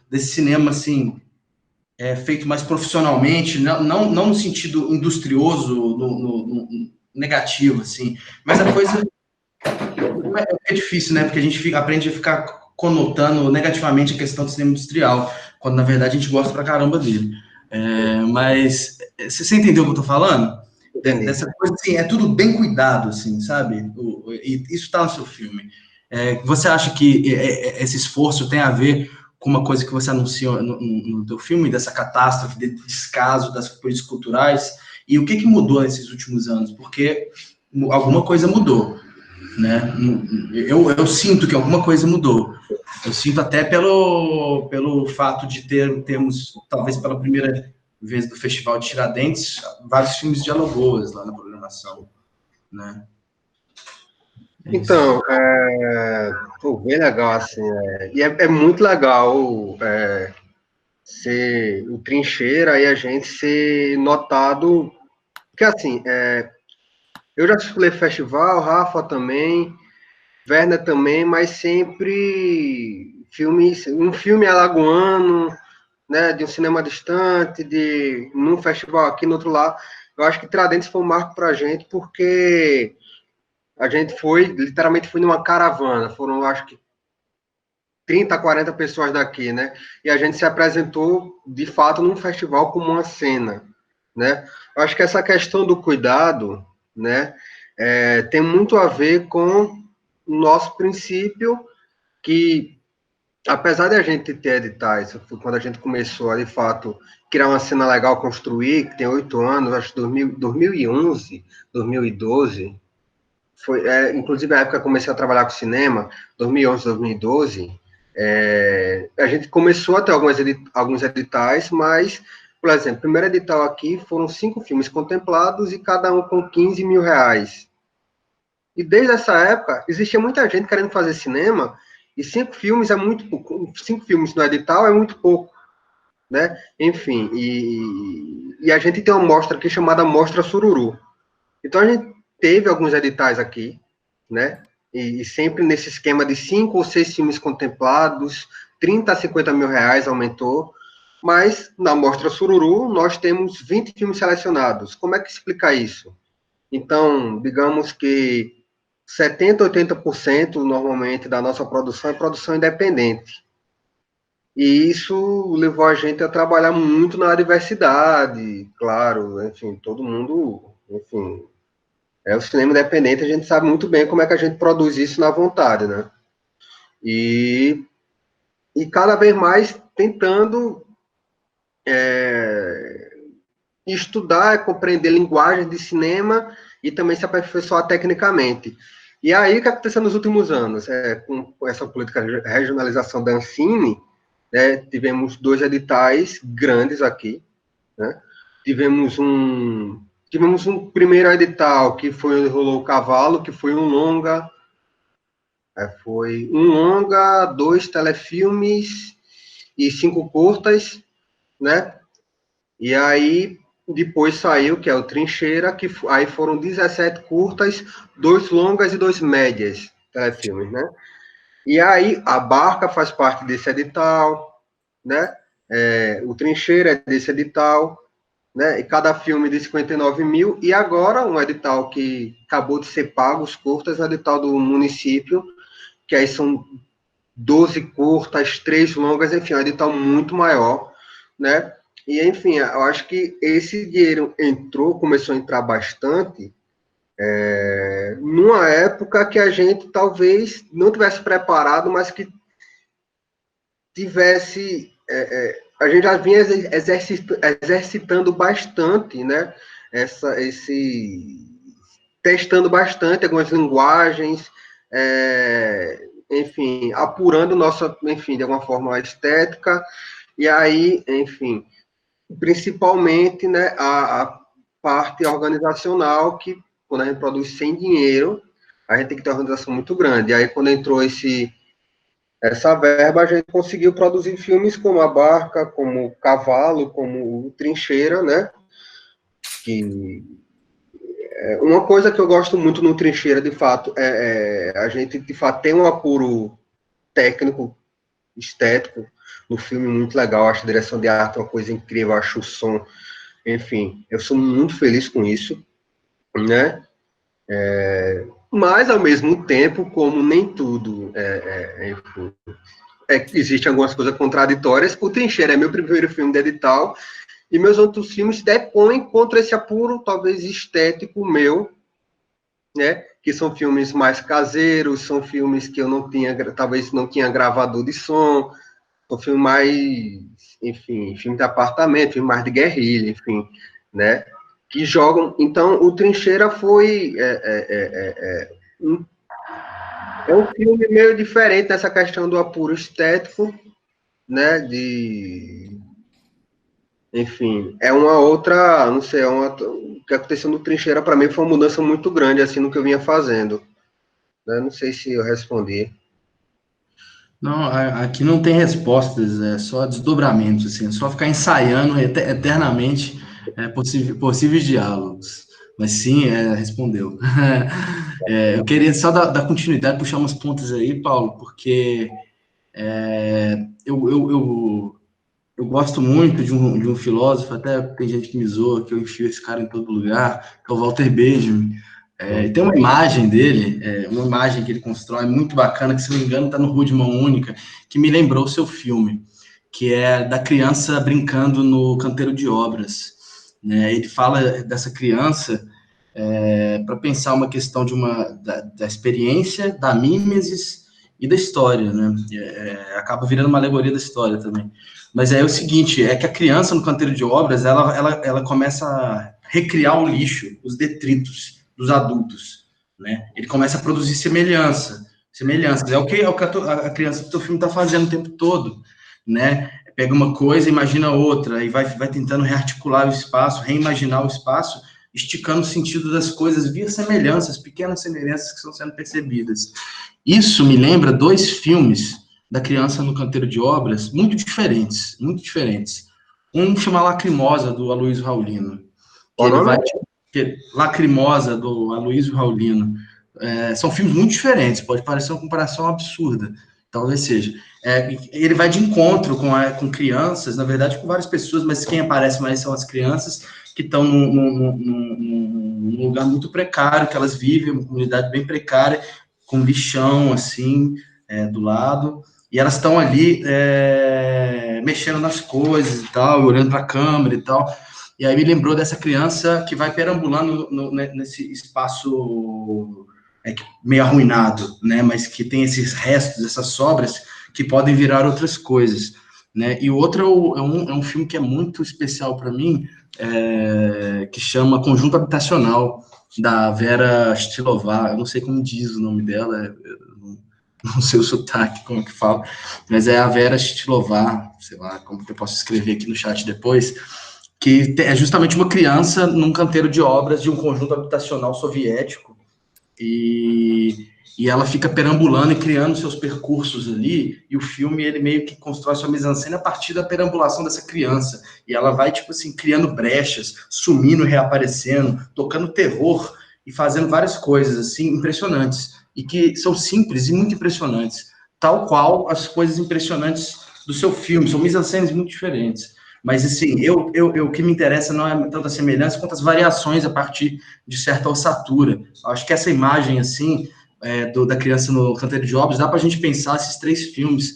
desse cinema, assim, feito mais profissionalmente, não no sentido industrioso, no negativo, assim, mas a coisa é difícil, né? Porque a gente aprende a ficar conotando negativamente a questão do cinema industrial, quando na verdade a gente gosta pra caramba dele. Mas você entendeu o que eu tô falando? Dessa coisa, assim, é tudo bem cuidado, assim, sabe? E isso tá no seu filme. Você acha que esse esforço tem a ver com uma coisa que você anunciou no teu filme, dessa catástrofe, desse descaso das políticas culturais? E o que mudou nesses últimos anos? Porque alguma coisa mudou, né? Eu sinto que alguma coisa mudou. Eu sinto até pelo fato de termos, talvez pela primeira vez do Festival de Tiradentes, vários filmes de Alagoas lá na programação, né? Então, bem legal, assim, e é muito legal ser o Trincheira e a gente ser notado, porque, assim, eu já circulei festival, Rafa também, Werner também, mas sempre um filme alagoano, né, de um cinema distante, num festival aqui, no outro lado. Eu acho que Tiradentes foi um marco para a gente, porque a gente literalmente foi numa caravana, foram, acho que, 30, 40 pessoas daqui, né, e a gente se apresentou, de fato, num festival como uma cena, né. Eu acho que essa questão do cuidado, né, tem muito a ver com o nosso princípio, que, apesar de a gente ter editais, quando a gente começou a, de fato, criar uma cena legal, construir, que tem 8 anos, acho que 2011, 2012, inclusive a época que eu comecei a trabalhar com cinema, 2011, 2012, a gente começou a ter alguns editais, mas, por exemplo, o primeiro edital aqui foram 5 filmes contemplados e cada um com 15 mil reais. E desde essa época, existia muita gente querendo fazer cinema, e 5 filmes é muito pouco. 5 filmes no edital é muito pouco, né? Enfim, e a gente tem uma mostra aqui chamada Mostra Sururu. Então, teve alguns editais aqui, né? E sempre nesse esquema de 5 ou 6 filmes contemplados, 30 a 50 mil reais aumentou, mas na Mostra Sururu nós temos 20 filmes selecionados. Como é que explica isso? Então, digamos que 70, 80% normalmente da nossa produção é produção independente. E isso levou a gente a trabalhar muito na diversidade, claro, enfim, todo mundo, enfim, o cinema independente, a gente sabe muito bem como é que a gente produz isso na vontade, né? E cada vez mais tentando estudar, compreender linguagem de cinema e também se aperfeiçoar tecnicamente. E aí, o que aconteceu nos últimos anos? Com essa política de regionalização da Ancine, tivemos 2 editais grandes aqui, né? Tivemos um primeiro edital, que foi onde rolou o cavalo, que foi um longa, 2 telefilmes e 5 curtas, né? E aí, depois saiu, que é o Trincheira, que aí foram 17 curtas, 2 longas e 2 médias telefilmes, né? E aí, a Barca faz parte desse edital, né? O Trincheira é desse edital, né? E cada filme de 59 mil, e agora um edital que acabou de ser pago, os curtas, é o edital do município, que aí são 12 curtas, 3 longas, enfim, é um edital muito maior, né? E, enfim, eu acho que esse dinheiro começou a entrar bastante, numa época que a gente talvez não tivesse preparado, mas que tivesse... a gente já vinha exercitando bastante, né? Testando bastante algumas linguagens, enfim, apurando nossa, enfim, de alguma forma, a estética, e aí, enfim, principalmente, né, a parte organizacional, que quando a gente produz sem dinheiro, a gente tem que ter uma organização muito grande. E aí, quando entrou essa verba, a gente conseguiu produzir filmes como A Barca, como O Cavalo, como o Trincheira, né? Uma coisa que eu gosto muito no Trincheira, de fato, a gente, de fato, tem um apuro técnico, estético, no filme muito legal, acho a direção de arte uma coisa incrível, acho o som, enfim, eu sou muito feliz com isso, né? Mas, ao mesmo tempo, como nem tudo enfim, existem algumas coisas contraditórias, o Trincheira é meu primeiro filme de edital, e meus outros filmes depõem contra esse apuro, talvez estético meu, né? Que são filmes mais caseiros, são filmes que eu talvez não tinha gravador de som, são filmes mais, enfim, filme de apartamento, filme mais de guerrilha, enfim, né? Que jogam. Então, o Trincheira foi um filme meio diferente nessa questão do apuro estético, né? Enfim, é uma outra, não sei, o que aconteceu no Trincheira para mim foi uma mudança muito grande assim no que eu vinha fazendo, né? Não sei se eu respondi. Não, aqui não tem respostas, é só desdobramentos, assim, é só ficar ensaiando eternamente possíveis diálogos. Mas sim, respondeu. Eu queria só dar continuidade, puxar umas pontas aí, Paulo, porque eu gosto muito de um filósofo, até tem gente que me zoa, que eu enfio esse cara em todo lugar, que é o Walter Benjamin. E tem uma imagem dele, uma imagem que ele constrói muito bacana, que se não me engano está no Rua de Mão Única, que me lembrou o seu filme, que é da criança brincando no canteiro de obras, né? Ele fala dessa criança para pensar uma questão da experiência, da mimesis e da história, né? Acaba virando uma alegoria da história também. Mas é o seguinte, é que a criança no canteiro de obras, ela começa a recriar o lixo, os detritos dos adultos, né? Ele começa a produzir semelhanças. É o que a criança do teu filme está fazendo o tempo todo, né? Pega uma coisa, imagina outra, e vai tentando rearticular o espaço, reimaginar o espaço, esticando o sentido das coisas via semelhanças, pequenas semelhanças que estão sendo percebidas. Isso me lembra 2 filmes da criança no canteiro de obras, muito diferentes. Um chama Lacrimosa, do Aloysio Raulino. Que ele vai... Lacrimosa, do Aloysio Raulino, são filmes muito diferentes, pode parecer uma comparação absurda, talvez seja. Ele vai de encontro com crianças, na verdade com várias pessoas, mas quem aparece mais são as crianças que estão num lugar muito precário, que elas vivem, uma comunidade bem precária, com lixão, assim, do lado, e elas estão ali mexendo nas coisas e tal, olhando para a câmera e tal. E aí me lembrou dessa criança que vai perambulando nesse espaço meio arruinado, né? Mas que tem esses restos, essas sobras que podem virar outras coisas, né? E o outro é um filme que é muito especial para mim, que chama Conjunto Habitacional, da Vera Stilová. Eu não sei como diz o nome dela, não sei o sotaque, como que fala, mas é a Vera Stilová, sei lá, como que eu posso escrever aqui no chat depois, que é justamente uma criança num canteiro de obras de um conjunto habitacional soviético, e ela fica perambulando e criando seus percursos ali, e o filme, ele meio que constrói sua mise-en-scène a partir da perambulação dessa criança, e ela vai, tipo assim, criando brechas, sumindo, reaparecendo, tocando terror, e fazendo várias coisas, assim, impressionantes, e que são simples e muito impressionantes, tal qual as coisas impressionantes do seu filme, são mise-en-scènes muito diferentes. Mas, assim, o que me interessa não é tanto a semelhança quanto as variações a partir de certa ossatura. Acho que essa imagem, assim, da criança no canteiro de obras, dá para a gente pensar esses 3 filmes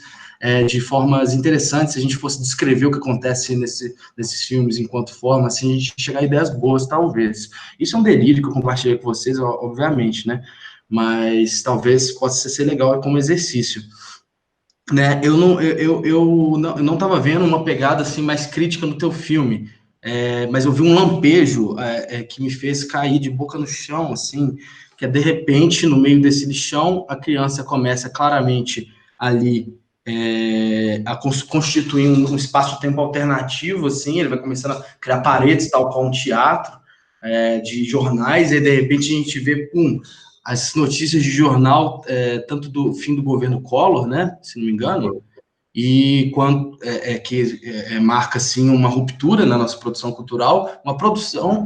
de formas interessantes, se a gente fosse descrever o que acontece nesses filmes enquanto forma, assim, a gente chegar a ideias boas, talvez. Isso é um delírio que eu compartilhei com vocês, obviamente, né? Mas talvez possa ser legal como exercício. Né, eu não estava vendo uma pegada assim mais crítica no teu filme, mas eu vi um lampejo que me fez cair de boca no chão, assim, que de repente, no meio desse lixão, a criança começa claramente ali a constituir um espaço-tempo alternativo, assim, ele vai começando a criar paredes, tal qual um teatro de jornais, e de repente a gente vê, as notícias de jornal, tanto do fim do governo Collor, né, se não me engano, e que marca, assim, uma ruptura na nossa produção cultural, uma produção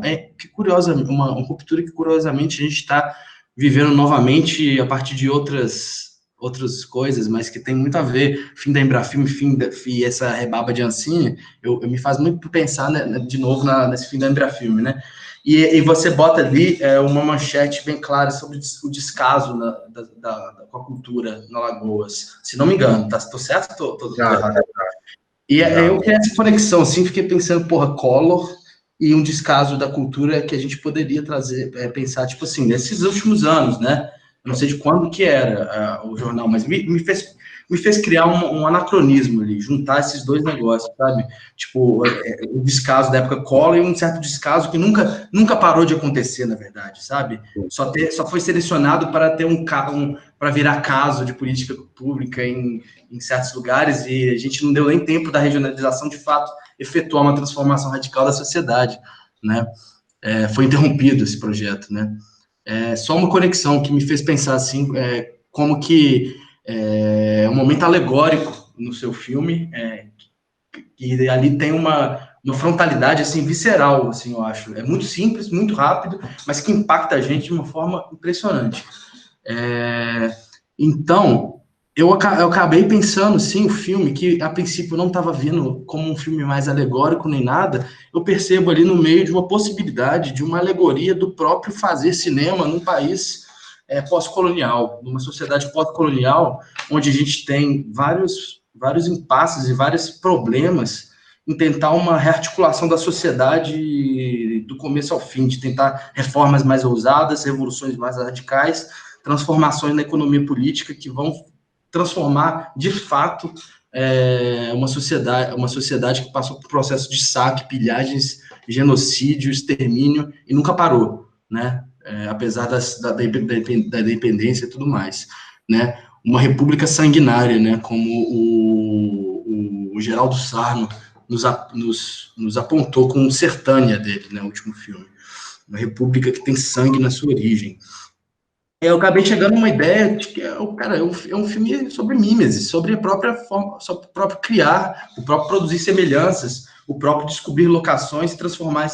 uma ruptura que, curiosamente, a gente está vivendo novamente a partir de outras coisas, mas que tem muito a ver, fim da Embrafilme, e essa rebaba de Ancine, me faz muito pensar, né, de novo nesse fim da Embrafilme, né? E você bota ali uma manchete bem clara sobre o descaso com a cultura na Lagoas. Se não me engano, tô certo? Tô errado. E eu criei essa conexão, assim, fiquei pensando, Collor e um descaso da cultura que a gente poderia trazer, pensar, tipo assim, nesses últimos anos, né? Eu não sei de quando que era o jornal, mas me fez criar um anacronismo ali, juntar esses dois negócios, sabe? Tipo, o descaso da época Collor e um certo descaso que nunca parou de acontecer, na verdade, sabe? Só foi selecionado para ter para virar caso de política pública em certos lugares, e a gente não deu nem tempo da regionalização, de fato, efetuar uma transformação radical da sociedade, né? Foi interrompido esse projeto, né? Só uma conexão que me fez pensar, assim, como que um momento alegórico no seu filme, e ali tem uma frontalidade, assim, visceral, assim, eu acho. É muito simples, muito rápido, mas que impacta a gente de uma forma impressionante. Então, eu acabei pensando, sim, o filme, que a princípio não estava vindo como um filme mais alegórico nem nada, eu percebo ali no meio de uma possibilidade, de uma alegoria do próprio fazer cinema num país pós-colonial, numa sociedade pós-colonial, onde a gente tem vários impasses e vários problemas em tentar uma rearticulação da sociedade do começo ao fim, de tentar reformas mais ousadas, revoluções mais radicais, transformações na economia política que vão transformar, de fato, uma sociedade que passou por processo de saque, pilhagens, genocídio, extermínio, e nunca parou, né? Apesar da independência e tudo mais, né? Uma república sanguinária, né? Como o Geraldo Sarno nos apontou com o Sertânia dele, né? O último filme. Uma república que tem sangue na sua origem. Eu acabei chegando a uma ideia de que é um filme sobre mimesis, sobre a própria forma, sobre o próprio criar, o próprio produzir semelhanças, o próprio descobrir locações e transformar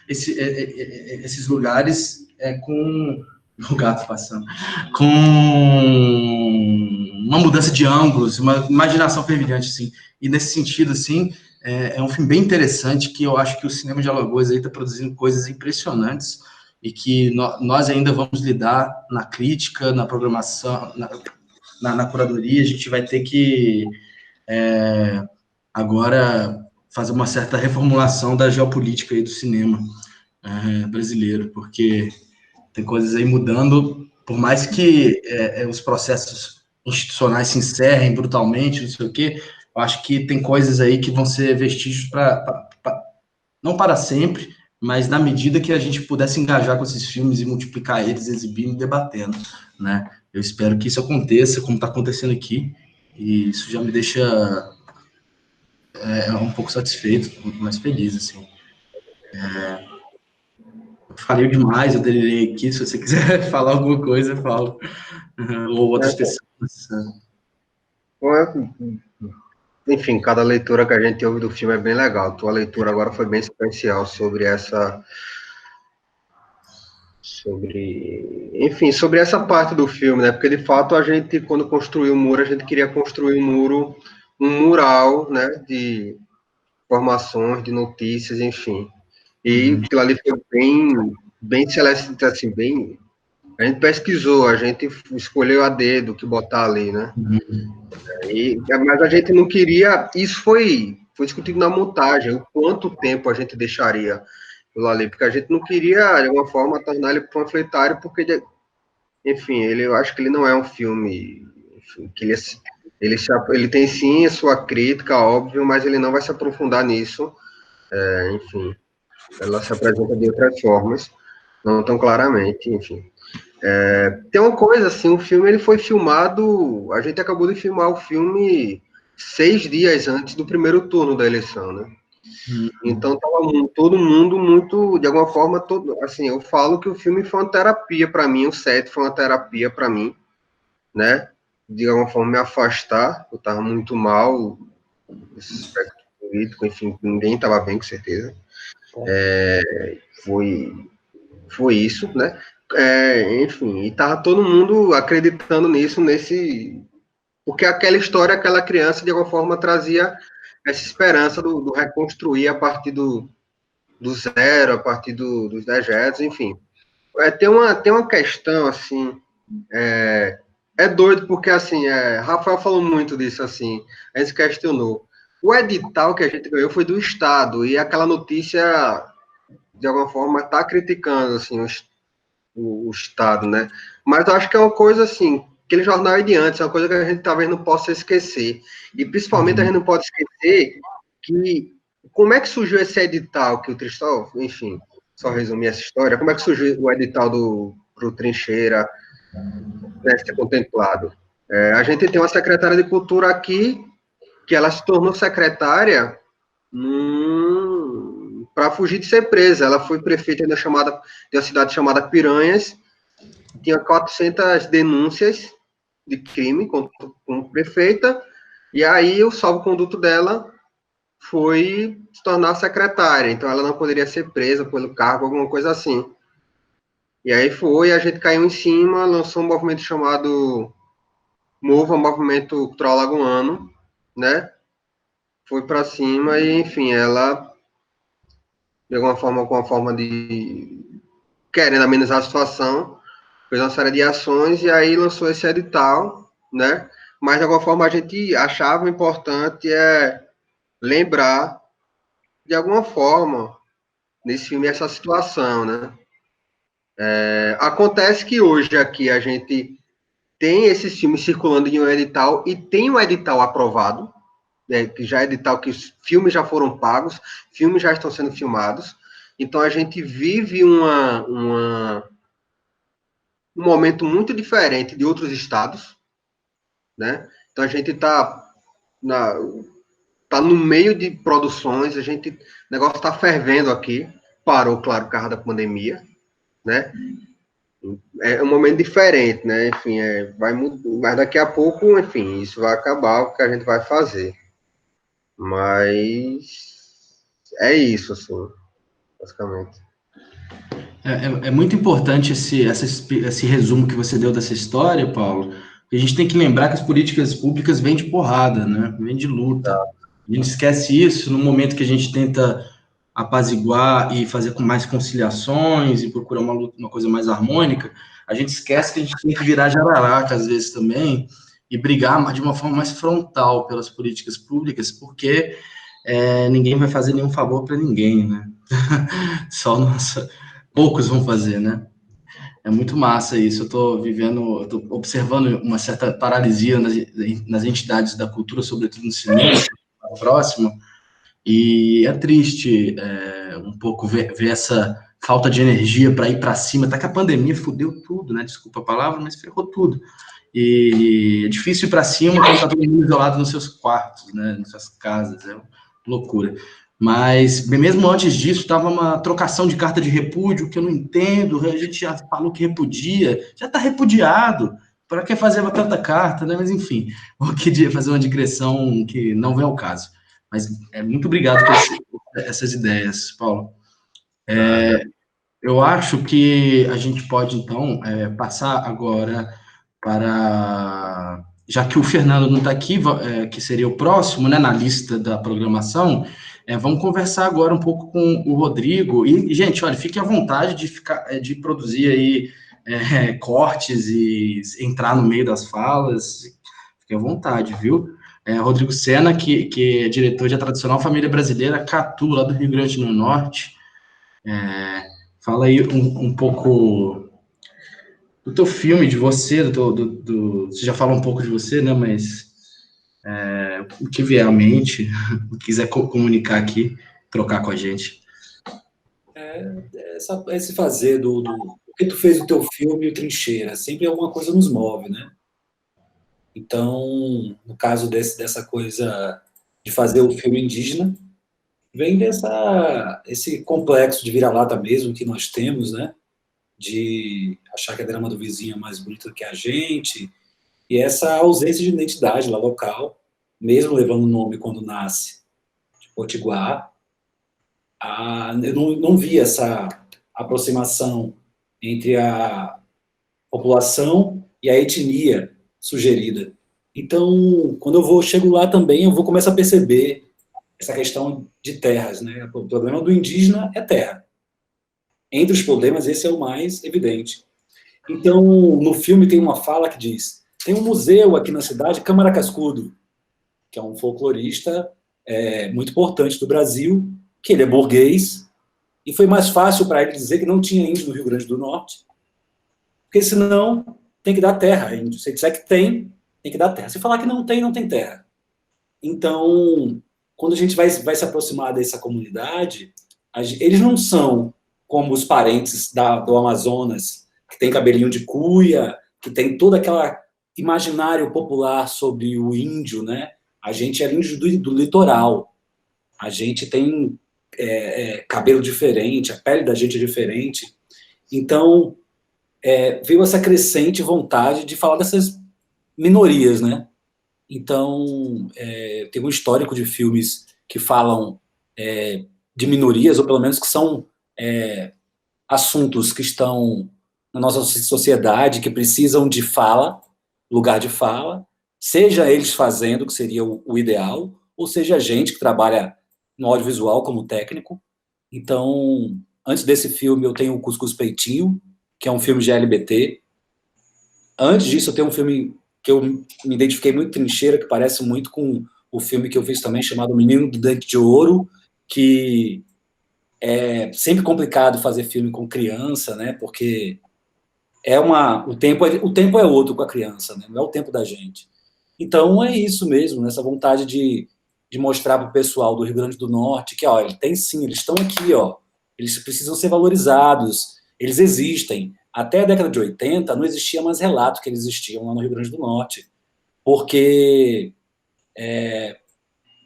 esses lugares com o gato passando, com uma mudança de ângulos, uma imaginação fervilhante, assim. E nesse sentido, assim, é um filme bem interessante, que eu acho que o cinema de Alagoas aí está produzindo coisas impressionantes e que nós ainda vamos lidar na crítica, na programação, na curadoria. A gente vai ter que agora fazer uma certa reformulação da geopolítica aí do cinema brasileiro, porque tem coisas aí mudando, por mais que os processos institucionais se encerrem brutalmente, não sei o quê, eu acho que tem coisas aí que vão ser vestígios não para sempre, mas na medida que a gente pudesse engajar com esses filmes e multiplicar eles, exibindo e debatendo, né? Eu espero que isso aconteça, como está acontecendo aqui, e isso já me deixa um pouco satisfeito, mais feliz, assim. Eu falei demais, eu delirei aqui, se você quiser falar alguma coisa, eu falo. Ou outras pessoas. Enfim, cada leitura que a gente ouve do filme é bem legal. Tua leitura agora foi bem especial sobre sobre essa parte do filme, né? Porque de fato a gente, quando construiu o muro, a gente queria construir um mural, né? De informações, de notícias, enfim. E aquilo ali foi bem selecionado, assim, bem. A gente pesquisou, a gente escolheu a dedo o que botar ali, né? Mas a gente não queria. Isso foi discutido na montagem, o quanto tempo a gente deixaria aquilo ali, porque a gente não queria, de alguma forma, tornar ele panfletário, porque, enfim, eu acho que ele não é um filme, enfim, que ele tem sim a sua crítica, óbvio, mas ele não vai se aprofundar nisso, enfim, ela se apresenta de outras formas, não tão claramente, enfim. Tem uma coisa, assim, o filme ele foi filmado, a gente acabou de filmar o filme 6 dias antes do primeiro turno da eleição, né? Então estava todo mundo muito, de alguma forma, assim, eu falo que o filme foi uma terapia para mim, o set foi uma terapia para mim, né? De alguma forma me afastar, eu estava muito mal, esse aspecto político, enfim, ninguém estava bem, com certeza. Foi isso, né? Enfim, e tava todo mundo acreditando nisso, porque aquela história, aquela criança, de alguma forma, trazia essa esperança do reconstruir a partir do zero, a partir dos dejetos, enfim. Tem uma questão, assim, doido, porque, assim, Rafael falou muito disso, assim, a gente questionou. O edital que a gente ganhou foi do Estado, e aquela notícia, de alguma forma, está criticando, assim, o Estado, né? Mas eu acho que é uma coisa, assim, aquele jornal é de antes, é uma coisa que a gente talvez não possa esquecer. E, principalmente, a gente não pode esquecer que como é que surgiu esse edital que o Tristão, enfim, só resumir essa história, como é que surgiu o edital pro Trincheira, né, ser contemplado? A gente tem uma secretária de Cultura aqui, que ela se tornou secretária para fugir de ser presa. Ela foi prefeita de uma cidade chamada Piranhas, tinha 400 denúncias de crime como prefeita, e aí o salvo-conduto dela foi se tornar secretária, então ela não poderia ser presa pelo cargo, alguma coisa assim. E aí a gente caiu em cima, lançou um movimento chamado Movimento Cultural Lagoano, né? Foi para cima e, enfim, ela, de alguma forma, com uma forma de querendo amenizar a situação, fez uma série de ações e aí lançou esse edital, né? Mas, de alguma forma, a gente achava importante lembrar, de alguma forma, nesse filme, essa situação, né? Acontece que hoje aqui a gente tem esses filmes circulando em um edital e tem um edital aprovado, né, que já é edital que os filmes já foram pagos, filmes já estão sendo filmados, então a gente vive um momento muito diferente de outros estados, né? Então a gente está no meio de produções, o negócio está fervendo aqui, parou, claro, por causa da pandemia, né? É um momento diferente, né? Enfim, vai mudar, mas daqui a pouco, enfim, isso vai acabar, o que a gente vai fazer. Mas É isso, assim, basicamente. É muito importante esse resumo que você deu dessa história, Paulo. A gente tem que lembrar que as políticas públicas vêm de porrada, né? Vêm de luta. A gente esquece isso no momento que a gente tenta apaziguar e fazer com mais conciliações e procurar uma coisa mais harmônica. A gente esquece que a gente tem que virar jararaca, às vezes, também, e brigar de uma forma mais frontal pelas políticas públicas, porque ninguém vai fazer nenhum favor para ninguém, né? Só poucos vão fazer, né? É muito massa isso. Eu tô observando uma certa paralisia nas entidades da cultura, sobretudo no cinema, próximo, e é triste um pouco ver essa falta de energia para ir para cima. Tá que a pandemia fudeu tudo, né? Desculpa a palavra, mas ferrou tudo. E é difícil ir para cima quando tá todo mundo isolado nos seus quartos, né? Nas suas casas. É uma loucura. Mas, mesmo antes disso, estava uma trocação de carta de repúdio, que eu não entendo. A gente já falou que repudia, já está repudiado. Para que fazer tanta carta, né? Mas, enfim, eu queria fazer uma digressão que não vem ao caso. Mas muito obrigado por essas ideias, Paulo. Eu acho que a gente pode, então, passar agora para... Já que o Fernando não está aqui, que seria o próximo, né, na lista da programação, vamos conversar agora um pouco com o Rodrigo. E, gente, olha, fique à vontade de produzir aí cortes e entrar no meio das falas. Fique à vontade, viu? Rodrigo Sena, que é diretor de A Tradicional Família Brasileira, Catu, lá do Rio Grande do Norte. Fala aí um pouco do teu filme, de você, você já falou um pouco de você, né? Mas o que vier à mente, o que quiser comunicar aqui, trocar com a gente. Esse fazer do que tu fez o teu filme, o Trincheira, sempre alguma coisa nos move, né? Então, no caso dessa coisa de fazer o filme indígena, vem esse complexo de vira-lata mesmo que nós temos, né? De achar que a drama do vizinho é mais bonita do que a gente, e essa ausência de identidade lá local, mesmo levando o nome quando nasce, de Potiguar. Eu não vi essa aproximação entre a população e a etnia sugerida. Então, quando chego lá também, eu vou começar a perceber essa questão de terras, né? O problema do indígena é terra. Entre os problemas, esse é o mais evidente. Então, no filme tem uma fala que diz: tem um museu aqui na cidade, Câmara Cascudo, que é um folclorista muito importante do Brasil, que ele é burguês, e foi mais fácil para ele dizer que não tinha índio no Rio Grande do Norte, porque senão tem que dar terra a índio. Se disser que tem que dar terra. Se falar que não tem terra. Então, quando a gente vai se aproximar dessa comunidade, eles não são como os parentes do Amazonas, que tem cabelinho de cuia, que tem todo aquele imaginário popular sobre o índio, né? A gente é índio do litoral. A gente tem cabelo diferente, a pele da gente é diferente. Então, veio essa crescente vontade de falar dessas minorias, né? Então, tem um histórico de filmes que falam de minorias, ou pelo menos que são assuntos que estão na nossa sociedade, que precisam de fala, lugar de fala, seja eles fazendo, que seria o ideal, ou seja a gente que trabalha no audiovisual como técnico. Então, antes desse filme, eu tenho o Cuscuz Peitinho, que é um filme de LGBT. Antes disso, eu tenho um filme que eu me identifiquei muito Trincheira, que parece muito com o filme que eu fiz também, chamado Menino do Dente de Ouro, que é sempre complicado fazer filme com criança, né? Porque o tempo é outro com a criança, né? Não é o tempo da gente. Então é isso mesmo, essa vontade de mostrar para o pessoal do Rio Grande do Norte que, ó, tem sim, eles estão aqui, ó, eles precisam ser valorizados, eles existem. Até a década de 80 não existia mais relato que eles existiam lá no Rio Grande do Norte, porque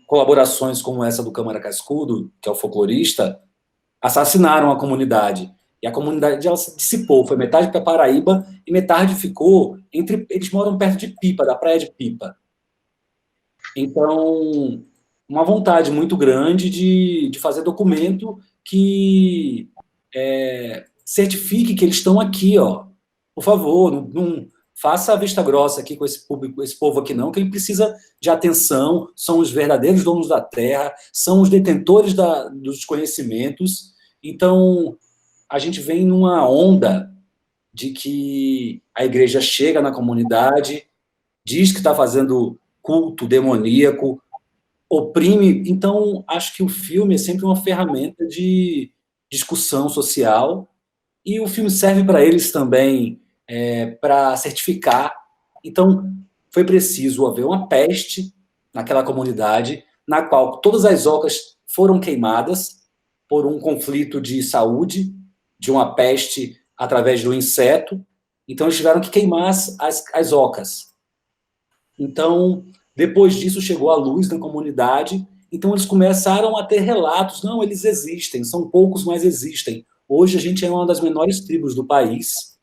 colaborações como essa do Câmara Cascudo, que é o folclorista, assassinaram a comunidade. E a comunidade ela se dissipou, foi metade para Paraíba e metade ficou eles moram perto de Pipa, da praia de Pipa. Então, uma vontade muito grande de fazer documento que certifique que eles estão aqui, ó. Por favor, não faça a vista grossa aqui com esse público, esse povo aqui não, que ele precisa de atenção, são os verdadeiros donos da terra, são os detentores dos conhecimentos. Então, a gente vem numa onda de que a igreja chega na comunidade, diz que está fazendo culto demoníaco, oprime. Então, acho que o filme é sempre uma ferramenta de discussão social, e o filme serve para eles também para certificar. Então, foi preciso haver uma peste naquela comunidade, na qual todas as ocas foram queimadas por um conflito de saúde, de uma peste através do inseto. Então, eles tiveram que queimar as ocas. Então, depois disso, chegou a luz na comunidade. Então, eles começaram a ter relatos. Não, eles existem, são poucos, mas existem. Hoje, a gente é uma das menores tribos do país.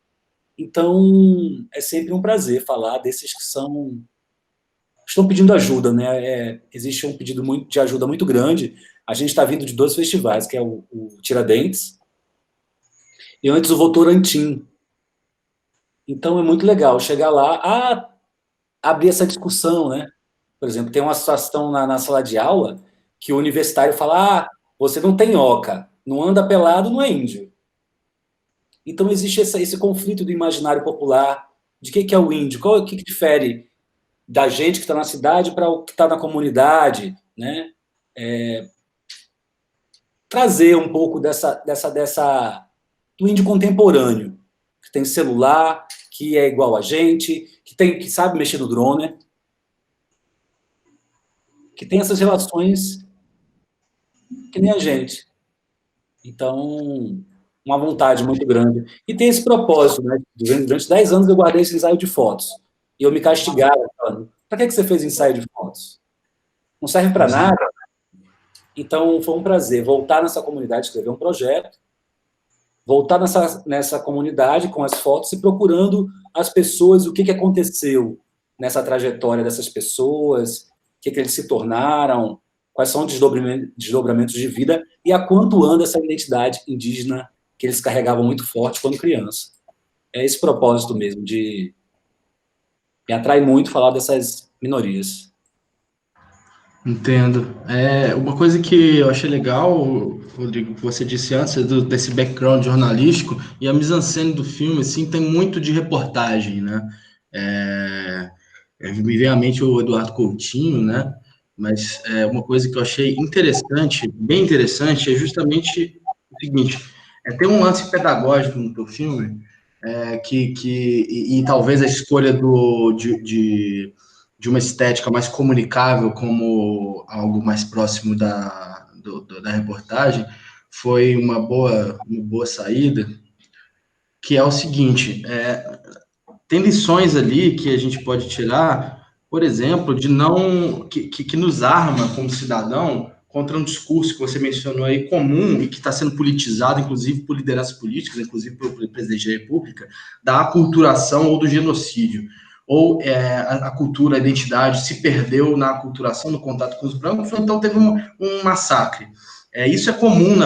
Então, é sempre um prazer falar desses que estão pedindo ajuda, né? Existe um pedido de ajuda muito grande. A gente está vindo de 2 festivais, que é o Tiradentes, e antes o Votorantim. Então, é muito legal chegar lá, abrir essa discussão, né? Por exemplo, tem uma situação na sala de aula que o universitário fala, você não tem oca, não anda pelado, não é índio. Então, existe esse conflito do imaginário popular, de que é o índio, o que difere da gente que está na cidade para o que está na comunidade, né? Trazer um pouco do índio contemporâneo, que tem celular, que é igual a gente, que sabe mexer no drone, né? Que tem essas relações que nem a gente. Então, uma vontade muito grande. E tem esse propósito, né? Durante 10 anos eu guardei esse ensaio de fotos. E eu me castigava, falando, para que você fez ensaio de fotos? Não serve para nada? Então, foi um prazer voltar nessa comunidade, escrever um projeto, voltar nessa comunidade com as fotos e procurando as pessoas, o que aconteceu nessa trajetória dessas pessoas, o que eles se tornaram, quais são os desdobramentos de vida e há quanto anda essa identidade indígena que eles carregavam muito forte quando criança. É esse propósito mesmo, me atrai muito falar dessas minorias. Entendo. Uma coisa que eu achei legal, Rodrigo, que você disse antes, desse background jornalístico, e a mise-en-scène do filme, assim, tem muito de reportagem, né? Me vem à mente o Eduardo Coutinho, né? Mas uma coisa que eu achei interessante, bem interessante, é justamente o seguinte, tem um lance pedagógico no teu filme, e talvez a escolha de uma estética mais comunicável como algo mais próximo da reportagem, foi uma boa saída, que é o seguinte, tem lições ali que a gente pode tirar, por exemplo, que nos arma como cidadão contra um discurso que você mencionou aí, comum, e que está sendo politizado, inclusive por lideranças políticas, inclusive pelo presidente da República, da aculturação ou do genocídio. Ou a cultura, a identidade se perdeu na aculturação, no contato com os brancos, ou então teve um massacre. Isso é comum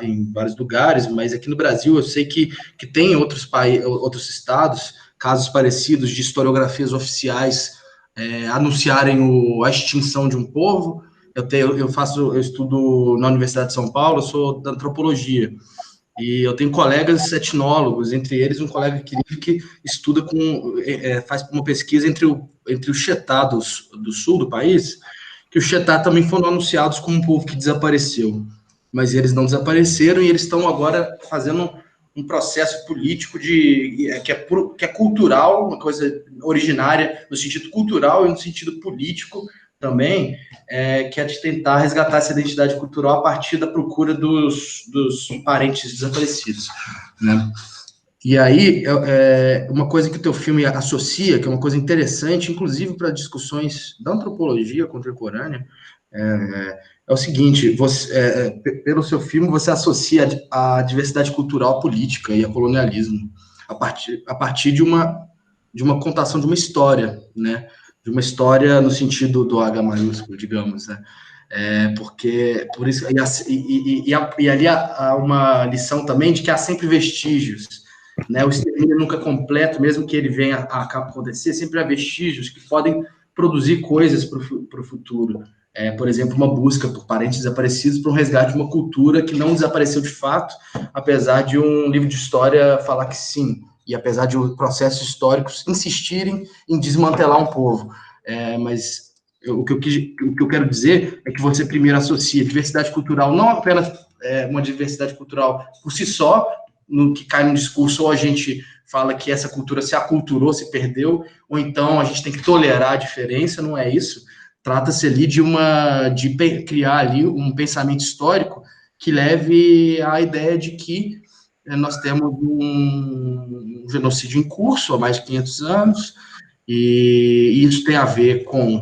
em vários lugares, mas aqui no Brasil eu sei que tem outros estados, casos parecidos de historiografias oficiais anunciarem a extinção de um povo. Eu estudo na Universidade de São Paulo, eu sou da antropologia, e eu tenho colegas etnólogos, entre eles um colega querido que estuda faz uma pesquisa entre o Chetá do sul do país, que os Chetá também foram anunciados como um povo que desapareceu, mas eles não desapareceram e eles estão agora fazendo um processo político que é cultural, uma coisa originária no sentido cultural e no sentido político também, que é de tentar resgatar essa identidade cultural a partir da procura dos parentes desaparecidos, né? E aí, uma coisa que o teu filme associa, que é uma coisa interessante, inclusive para discussões da antropologia contemporânea, é o seguinte, pelo seu filme, você associa a diversidade cultural à política e ao colonialismo, a partir de uma contação de uma história, né? de uma história no sentido do H maiúsculo, digamos, né? Porque por isso e ali há uma lição também de que há sempre vestígios, né? O extermínio nunca é completo, mesmo que ele venha a acontecer, sempre há vestígios que podem produzir coisas para o futuro. Por exemplo, uma busca por parentes desaparecidos para um resgate de uma cultura que não desapareceu de fato, apesar de um livro de história falar que sim, e apesar de processos históricos insistirem em desmantelar um povo. Mas o que eu quero dizer é que você primeiro associa diversidade cultural, não apenas uma diversidade cultural por si só, no que cai no discurso, ou a gente fala que essa cultura se aculturou, se perdeu, ou então a gente tem que tolerar a diferença, não é isso. Trata-se ali de criar ali um pensamento histórico que leve à ideia de que nós temos um genocídio em curso há mais de 500 anos, e isso tem a ver com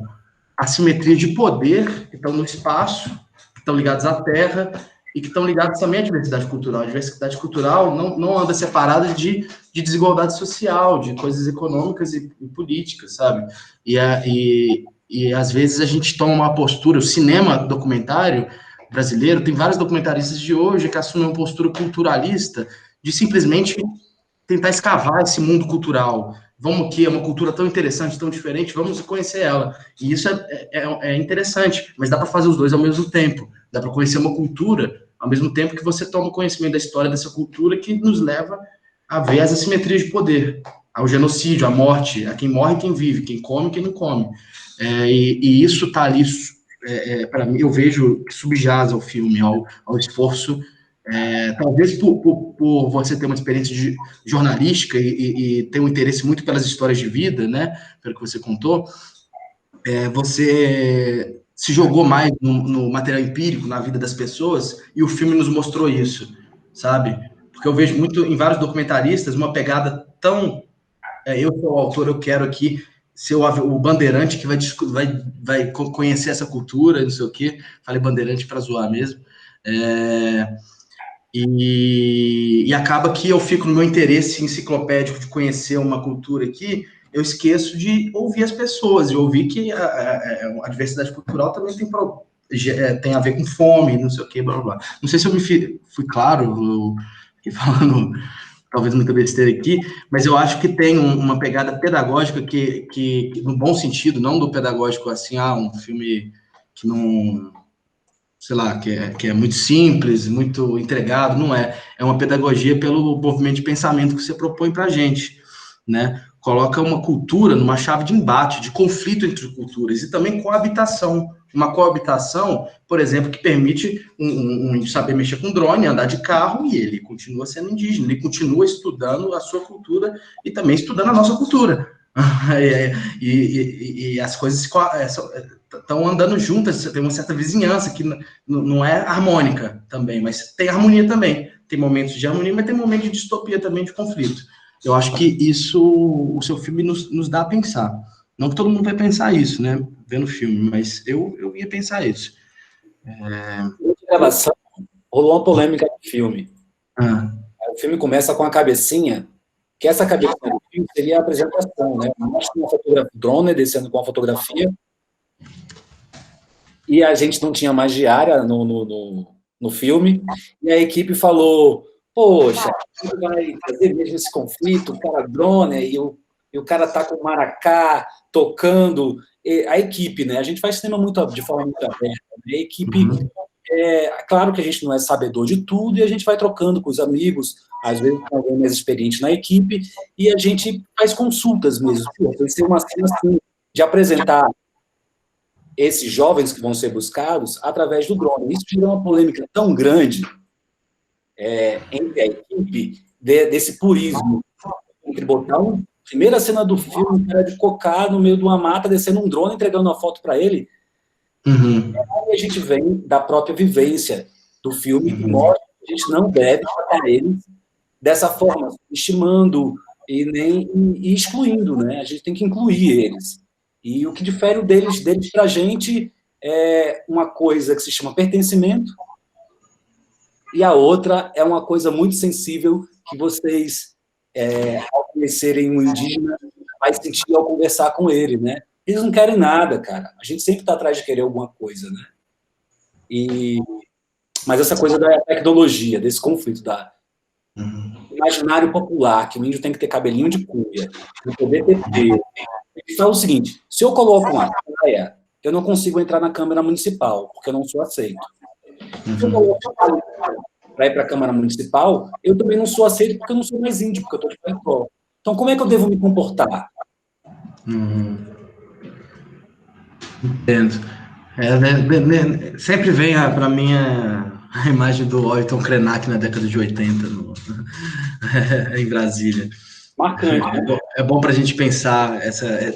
assimetria de poder que estão no espaço, que estão ligados à terra, e que estão ligados também à diversidade cultural. A diversidade cultural não anda separada de desigualdade social, de coisas econômicas e políticas, sabe? E às vezes a gente toma uma postura, o cinema documentário brasileiro, tem vários documentaristas de hoje que assumem uma postura culturalista de simplesmente tentar escavar esse mundo cultural. Vamos que é uma cultura tão interessante, tão diferente, vamos conhecer ela. E isso é interessante, mas dá para fazer os dois ao mesmo tempo. Dá para conhecer uma cultura ao mesmo tempo que você toma conhecimento da história dessa cultura, que nos leva a ver as assimetrias de poder, ao genocídio, à morte, a quem morre e quem vive, quem come e quem não come. E isso está ali, para mim, eu vejo que subjaz ao filme, ao esforço, talvez por você ter uma experiência jornalística e ter um interesse muito pelas histórias de vida, né, pelo que você contou, você se jogou mais no material empírico, na vida das pessoas, e o filme nos mostrou isso, sabe? Porque eu vejo muito em vários documentaristas uma pegada tão... eu sou o autor, eu quero aqui ser o bandeirante que vai conhecer essa cultura, não sei o quê. Falei bandeirante para zoar mesmo. E acaba que eu fico no meu interesse enciclopédico de conhecer uma cultura aqui, eu esqueço de ouvir as pessoas, de ouvir que a diversidade cultural também tem a ver com fome, não sei o quê, blá, blá, blá. Não sei se eu fui claro, eu fiquei falando talvez muita besteira aqui, mas eu acho que tem uma pegada pedagógica que no bom sentido, não do pedagógico assim, um filme que não, sei lá, que é muito simples, muito entregado, não é. É uma pedagogia pelo movimento de pensamento que você propõe para a gente, né? Coloca uma cultura numa chave de embate, de conflito entre culturas, e também coabitação. Uma coabitação, por exemplo, que permite um saber mexer com drone, andar de carro, e ele continua sendo indígena, ele continua estudando a sua cultura e também estudando a nossa cultura. E as coisas estão andando juntas, tem uma certa vizinhança que não é harmônica também, mas tem harmonia também. Tem momentos de harmonia, mas tem momentos de distopia também, de conflito. Eu acho que isso, o seu filme nos dá a pensar. Não que todo mundo vai pensar isso, né, vendo o filme, mas eu ia pensar isso. Gravação, rolou uma polêmica no filme. O filme começa com a cabecinha, que essa cabecinha do filme seria a apresentação, né? Mostra uma fotografia, drone descendo com a fotografia, e a gente não tinha mais diária no filme, e a equipe falou, poxa, vai fazer mesmo esse conflito, o cara drone, e o cara tá com o maracá, tocando, a equipe, né? A gente faz cinema de forma muito aberta, né? A equipe, claro que a gente não é sabedor de tudo, e a gente vai trocando com os amigos, às vezes com alguém mais experiente na equipe, e a gente faz consultas mesmo. Tem que ser uma cena assim, de apresentar esses jovens que vão ser buscados através do drone. Isso gerou uma polêmica tão grande entre a equipe desse purismo, entre botar primeira cena do filme, um cara de cocar no meio de uma mata, descendo um drone, entregando uma foto para ele. Aí a gente vem da própria vivência do filme e mostra que a gente não deve tratar eles dessa forma, estimando e excluindo, né? A gente tem que incluir eles. E o que difere deles para a gente é uma coisa que se chama pertencimento, e a outra é uma coisa muito sensível que vocês, ao conhecerem um indígena, vai sentir ao conversar com ele, né? Eles não querem nada, cara. A gente sempre está atrás de querer alguma coisa, né? Mas essa coisa da tecnologia, desse conflito, imaginário popular, que o índio tem que ter cabelinho de cuia, não poder ter pelo. Ele fala o seguinte, se eu coloco uma praia, eu não consigo entrar na Câmara Municipal, porque eu não sou aceito. Se eu coloco para ir para a Câmara Municipal, eu também não sou aceito porque eu não sou mais índio, porque eu estou de paletó. Então, como é que eu devo me comportar? Entendo. Sempre vem para mim a imagem do Ayrton Krenak na década de 80 em Brasília. Marcante. É bom para a gente pensar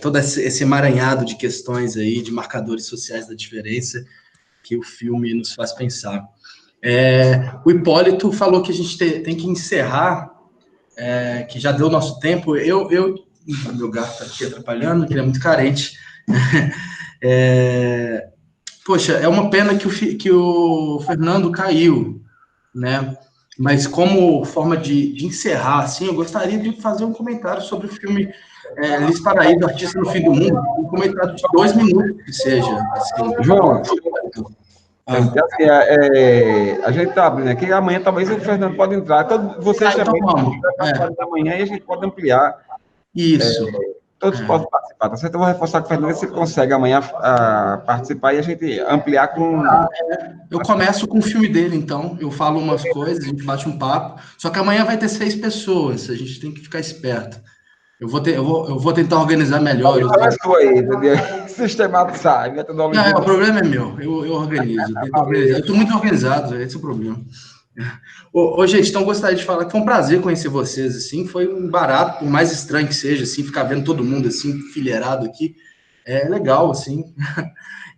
todo esse emaranhado de questões aí, de marcadores sociais da diferença, que o filme nos faz pensar. O Hipólito falou que a gente tem que encerrar, que já deu nosso tempo. Meu gato está aqui atrapalhando, que ele é muito carente. Poxa, é uma pena que o Fernando caiu, né? Mas como forma de encerrar, assim, eu gostaria de fazer um comentário sobre o filme Elis Paraíba, Artista no Fim do Mundo, um comentário de 2 minutos que seja. Assim. João, a gente está abrindo aqui, amanhã talvez o Fernando pode entrar. Vocês também da manhã e a gente pode ampliar. Isso. Todos podem participar, tá certo? Eu vou reforçar com o Fernando se ele consegue amanhã participar e a gente ampliar com... Eu começo com o filme dele, então. Eu falo umas coisas, a gente bate um papo. Só que amanhã vai ter 6 pessoas, a gente tem que ficar esperto. Eu vou tentar organizar melhor. Sistematizar. Não, o problema é meu, eu organizo. Eu estou muito organizado, esse é o problema. Gente, então gostaria de falar que foi um prazer conhecer vocês, assim, foi um barato, por mais estranho que seja, assim, ficar vendo todo mundo, assim, enfileirado aqui, é legal, assim,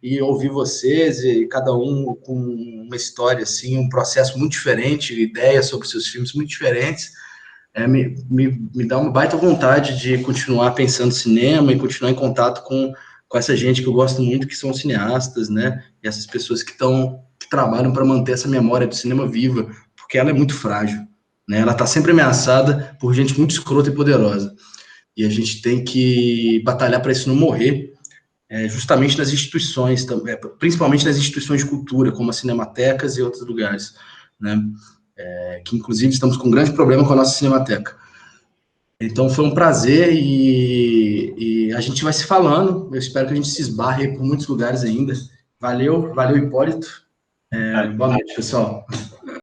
e ouvir vocês, e cada um com uma história, assim, um processo muito diferente, ideias sobre seus filmes muito diferentes, me dá uma baita vontade de continuar pensando cinema e continuar em contato com essa gente que eu gosto muito, que são cineastas, né, e essas pessoas que trabalham para manter essa memória do cinema viva, porque ela é muito frágil, né? Ela está sempre ameaçada por gente muito escrota e poderosa. E a gente tem que batalhar para isso não morrer, justamente nas instituições, principalmente nas instituições de cultura, como as cinematecas e outros lugares, né? Que inclusive estamos com um grande problema com a nossa cinemateca. Então foi um prazer e a gente vai se falando. Eu espero que a gente se esbarre por muitos lugares ainda. Valeu, Hipólito. Boa noite, pessoal.